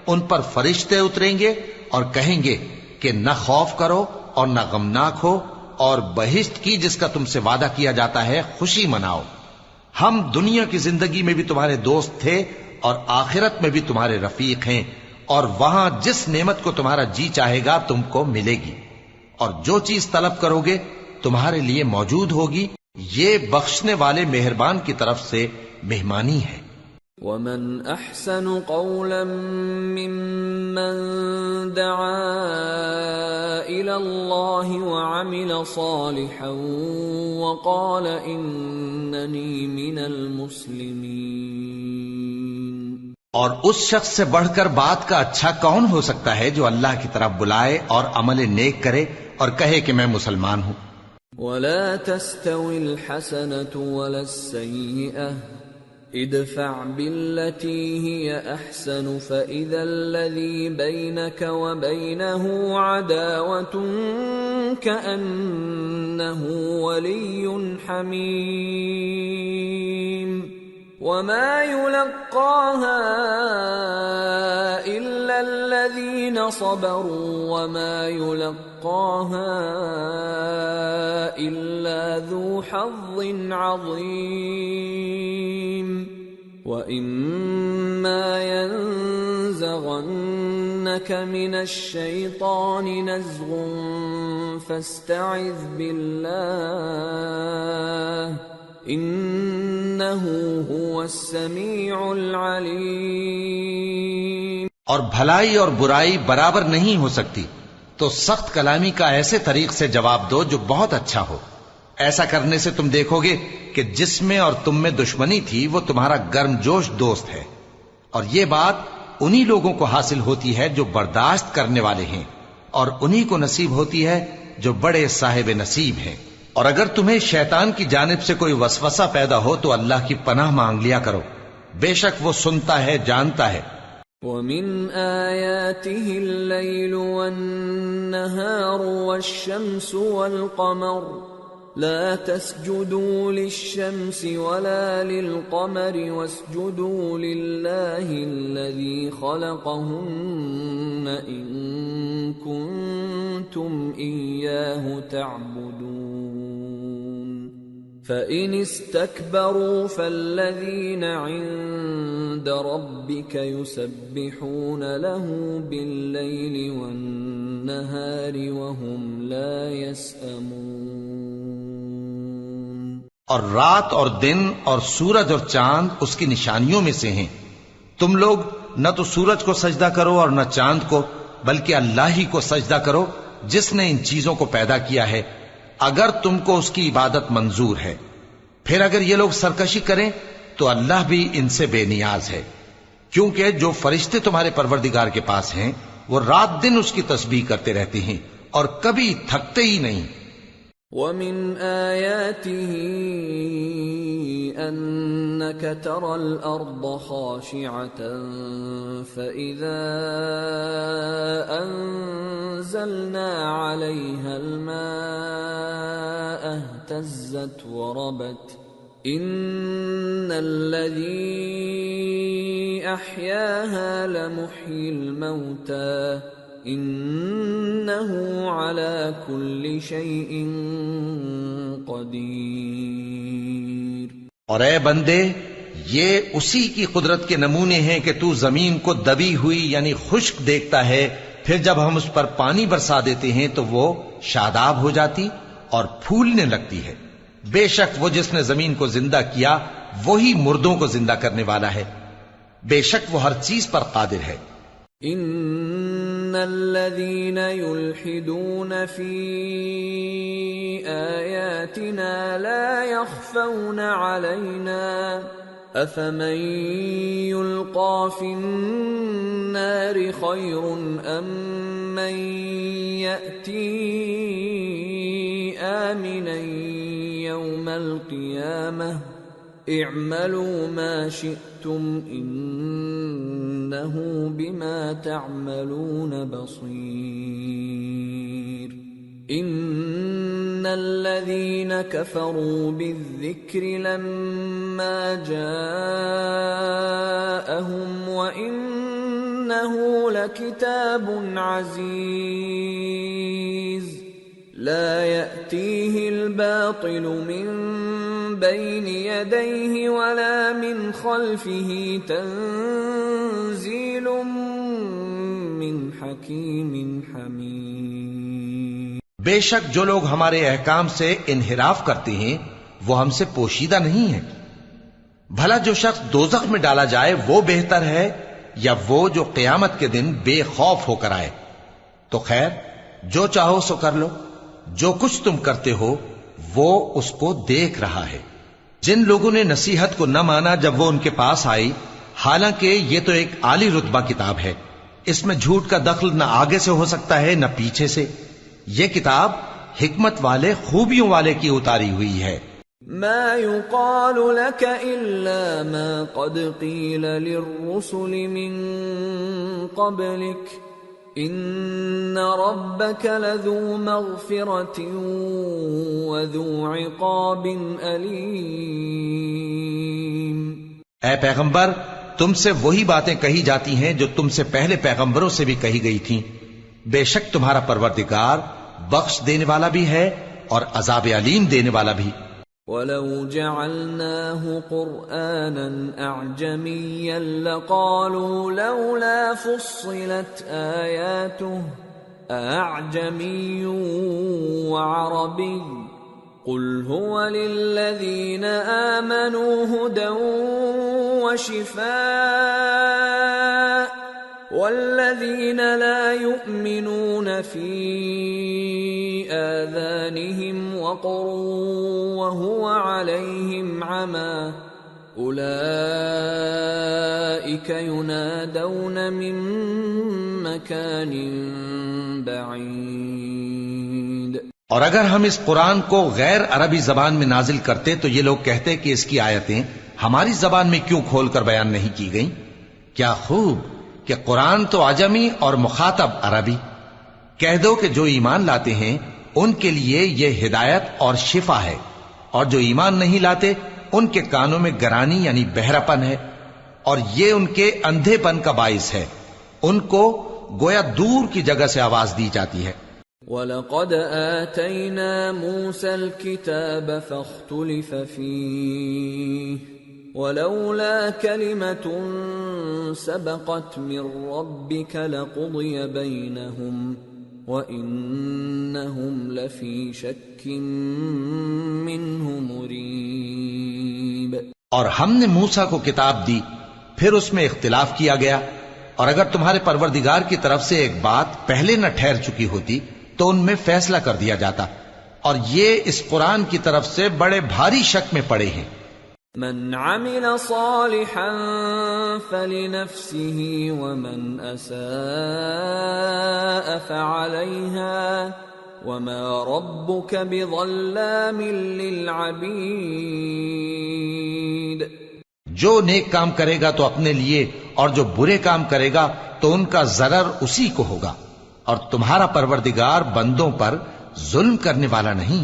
ان پر فرشتے اتریں گے اور کہیں گے کہ نہ خوف کرو اور نہ غمناک ہو، اور بہشت کی جس کا تم سے وعدہ کیا جاتا ہے خوشی مناؤ۔ ہم دنیا کی زندگی میں بھی تمہارے دوست تھے اور آخرت میں بھی تمہارے رفیق ہیں، اور وہاں جس نعمت کو تمہارا جی چاہے گا تم کو ملے گی، اور جو چیز طلب کرو گے تمہارے لیے موجود ہوگی۔ یہ بخشنے والے مہربان کی طرف سے مہمانی ہے۔ وَمَنْ أَحْسَنُ قَوْلًا مِّمَّنْ دَعَا إِلَى اللَّهِ وَعَمِلَ صَالِحًا وَقَالَ إِنَّنِي مِنَ الْمُسْلِمِينَ۔ اور اس شخص سے بڑھ کر بات کا اچھا کون ہو سکتا ہے جو اللہ کی طرف بلائے اور عمل نیک کرے اور کہے کہ میں مسلمان ہوں۔ وَلَا تَسْتَوِي الْحَسَنَةُ وَلَا السَّيِّئَةُ ادفع بالتي هي احسن فاذا الذي بينك وبينه عداوة كأنه ولي حميم وما يلقاها الا الذين صبروا وما يلقاها الا ذو حظ عظيم وَإِمَّا يَنزَغَنَّكَ مِنَ الشَّيْطَانِ نَزْغٌ فَاسْتَعِذْ بِاللَّهِ إِنَّهُ هُوَ السَّمِيعُ الْعَلِيمُ۔ اور بھلائی اور برائی برابر نہیں ہو سکتی، تو سخت کلامی کا ایسے طریق سے جواب دو جو بہت اچھا ہو۔ ایسا کرنے سے تم دیکھو گے کہ جس میں اور تم میں دشمنی تھی وہ تمہارا گرم جوش دوست ہے، اور یہ بات انہی لوگوں کو حاصل ہوتی ہے جو برداشت کرنے والے ہیں، اور انہی کو نصیب ہوتی ہے جو بڑے صاحب نصیب ہیں۔ اور اگر تمہیں شیطان کی جانب سے کوئی وسوسہ پیدا ہو تو اللہ کی پناہ مانگ لیا کرو، بے شک وہ سنتا ہے، جانتا ہے۔ وَمِنْ آيَاتِهِ اللَّيْلُ وَالنَّهَارُ وَالشَّمْسُ وَالْقَمَرُ لَا تَسْجُدُوا لِلشَّمْسِ وَلَا لِلْقَمَرِ وَاسْجُدُوا لِلَّهِ الَّذِي خَلَقَهُنَّ إِن كُنتُمْ إِيَّاهُ تَعْبُدُونَ فَإِنِ اسْتَكْبَرُوا فَالَّذِينَ عِندَ رَبِّكَ يُسَبِّحُونَ لَهُ بِاللَّيْلِ وَالنَّهَارِ وَهُمْ لَا يَسْأَمُونَ۔ اور رات اور دن اور سورج اور چاند اس کی نشانیوں میں سے ہیں۔ تم لوگ نہ تو سورج کو سجدہ کرو اور نہ چاند کو، بلکہ اللہ ہی کو سجدہ کرو جس نے ان چیزوں کو پیدا کیا ہے، اگر تم کو اس کی عبادت منظور ہے۔ پھر اگر یہ لوگ سرکشی کریں تو اللہ بھی ان سے بے نیاز ہے، کیونکہ جو فرشتے تمہارے پروردگار کے پاس ہیں وہ رات دن اس کی تسبیح کرتے رہتے ہیں اور کبھی تھکتے ہی نہیں۔ وَمِنْ آيَاتِهِ أَنَّكَ تَرَى الْأَرْضَ خَاشِعَةً فَإِذَا أَنزَلْنَا عَلَيْهَا الْمَاءَ اهْتَزَّتْ وَرَبَتْ إِنَّ الَّذِي أَحْيَاهَا لَمُحْيِي الْمَوْتَى إِنَّهُ عَلَى كُلِّ شَيْءٍ قَدِيرٌ۔ اور اے بندے، یہ اسی کی قدرت کے نمونے ہیں کہ تو زمین کو دبی ہوئی یعنی خشک دیکھتا ہے، پھر جب ہم اس پر پانی برسا دیتے ہیں تو وہ شاداب ہو جاتی اور پھولنے لگتی ہے۔ بے شک وہ جس نے زمین کو زندہ کیا وہی مردوں کو زندہ کرنے والا ہے، بے شک وہ ہر چیز پر قادر ہے۔ ان الذين يلحدون في آياتنا لا يخفون علينا افمن يلقى في النار خير ام من يأتي آمنا يوم القيامة اعملوا ما شئتم انه بما تعملون بصير ان الذين كفروا بالذكر لما جاءهم وانه لكتاب عزيز لا يأتيه الباطل من بين يديه ولا من خلفه تنزيل من حكيم حميد۔ بے شک جو لوگ ہمارے احکام سے انحراف کرتے ہیں وہ ہم سے پوشیدہ نہیں ہیں۔ بھلا جو شخص دوزخ میں ڈالا جائے وہ بہتر ہے یا وہ جو قیامت کے دن بے خوف ہو کر آئے؟ تو خیر جو چاہو سو کر لو، جو کچھ تم کرتے ہو وہ اس کو دیکھ رہا ہے۔ جن لوگوں نے نصیحت کو نہ مانا جب وہ ان کے پاس آئی، حالانکہ یہ تو ایک عالی رتبہ کتاب ہے، اس میں جھوٹ کا دخل نہ آگے سے ہو سکتا ہے نہ پیچھے سے۔ یہ کتاب حکمت والے خوبیوں والے کی اتاری ہوئی ہے۔ ما يقال لك إلا ما قد قيل للرسل من قبلك ان ربك لذو مغفرة وذو عقاب علیم۔ اے پیغمبر، تم سے وہی باتیں کہی جاتی ہیں جو تم سے پہلے پیغمبروں سے بھی کہی گئی تھیں، بے شک تمہارا پروردگار بخش دینے والا بھی ہے اور عذاب علیم دینے والا بھی۔ وَلَوْ جَعَلْنَاهُ قُرْآنًا أَعْجَمِيًّا لَقَالُوا لَوْلَا فُصِّلَتْ آيَاتُهُ أَأَعْجَمِيٌّ وَعَرَبِيٌّ قُلْ هُوَ لِلَّذِينَ آمَنُوا هُدًى وَشِفَاءٌ وَالَّذِينَ لَا يُؤْمِنُونَ فِي آذَانِهِمْ وَقْرٌ وَهُوَ عَلَيْهِمْ عَمًى أُولَئِكَ يُنَادَوْنَ مِن مَّكَانٍ بَعِيدٍ۔ اور اگر ہم اس قرآن کو غیر عربی زبان میں نازل کرتے تو یہ لوگ کہتے کہ اس کی آیتیں ہماری زبان میں کیوں کھول کر بیان نہیں کی گئی؟ کیا خوب کہ قرآن تو عجمی اور مخاطب عربی. کہہ دو کہ جو ایمان لاتے ہیں ان کے لیے یہ ہدایت اور شفا ہے، اور جو ایمان نہیں لاتے ان کے کانوں میں گرانی یعنی بہراپن ہے، اور یہ ان کے اندھے پن کا باعث ہے. ان کو گویا دور کی جگہ سے آواز دی جاتی ہے. وَلَقَدْ آتَيْنَا مُوسَى الْكِتَابَ فَاخْتُلِفَ فِيهِ وَلَوْلَا كَلِمَةٌ سَبَقَتْ مِنْ رَبِّكَ لَقُضِيَ بَيْنَهُمْ وَإِنَّهُمْ لَفِي شَكٍّ مِّنْهُ مُرِيبٍ. اور ہم نے موسیٰ کو کتاب دی، پھر اس میں اختلاف کیا گیا، اور اگر تمہارے پروردگار کی طرف سے ایک بات پہلے نہ ٹھہر چکی ہوتی تو ان میں فیصلہ کر دیا جاتا، اور یہ اس قرآن کی طرف سے بڑے بھاری شک میں پڑے ہیں. من عمل صالحا فلنفسه ومن اساء فعليها وما ربك بظلام للعبید. جو نیک کام کرے گا تو اپنے لیے، اور جو برے کام کرے گا تو ان کا ضرر اسی کو ہوگا، اور تمہارا پروردگار بندوں پر ظلم کرنے والا نہیں.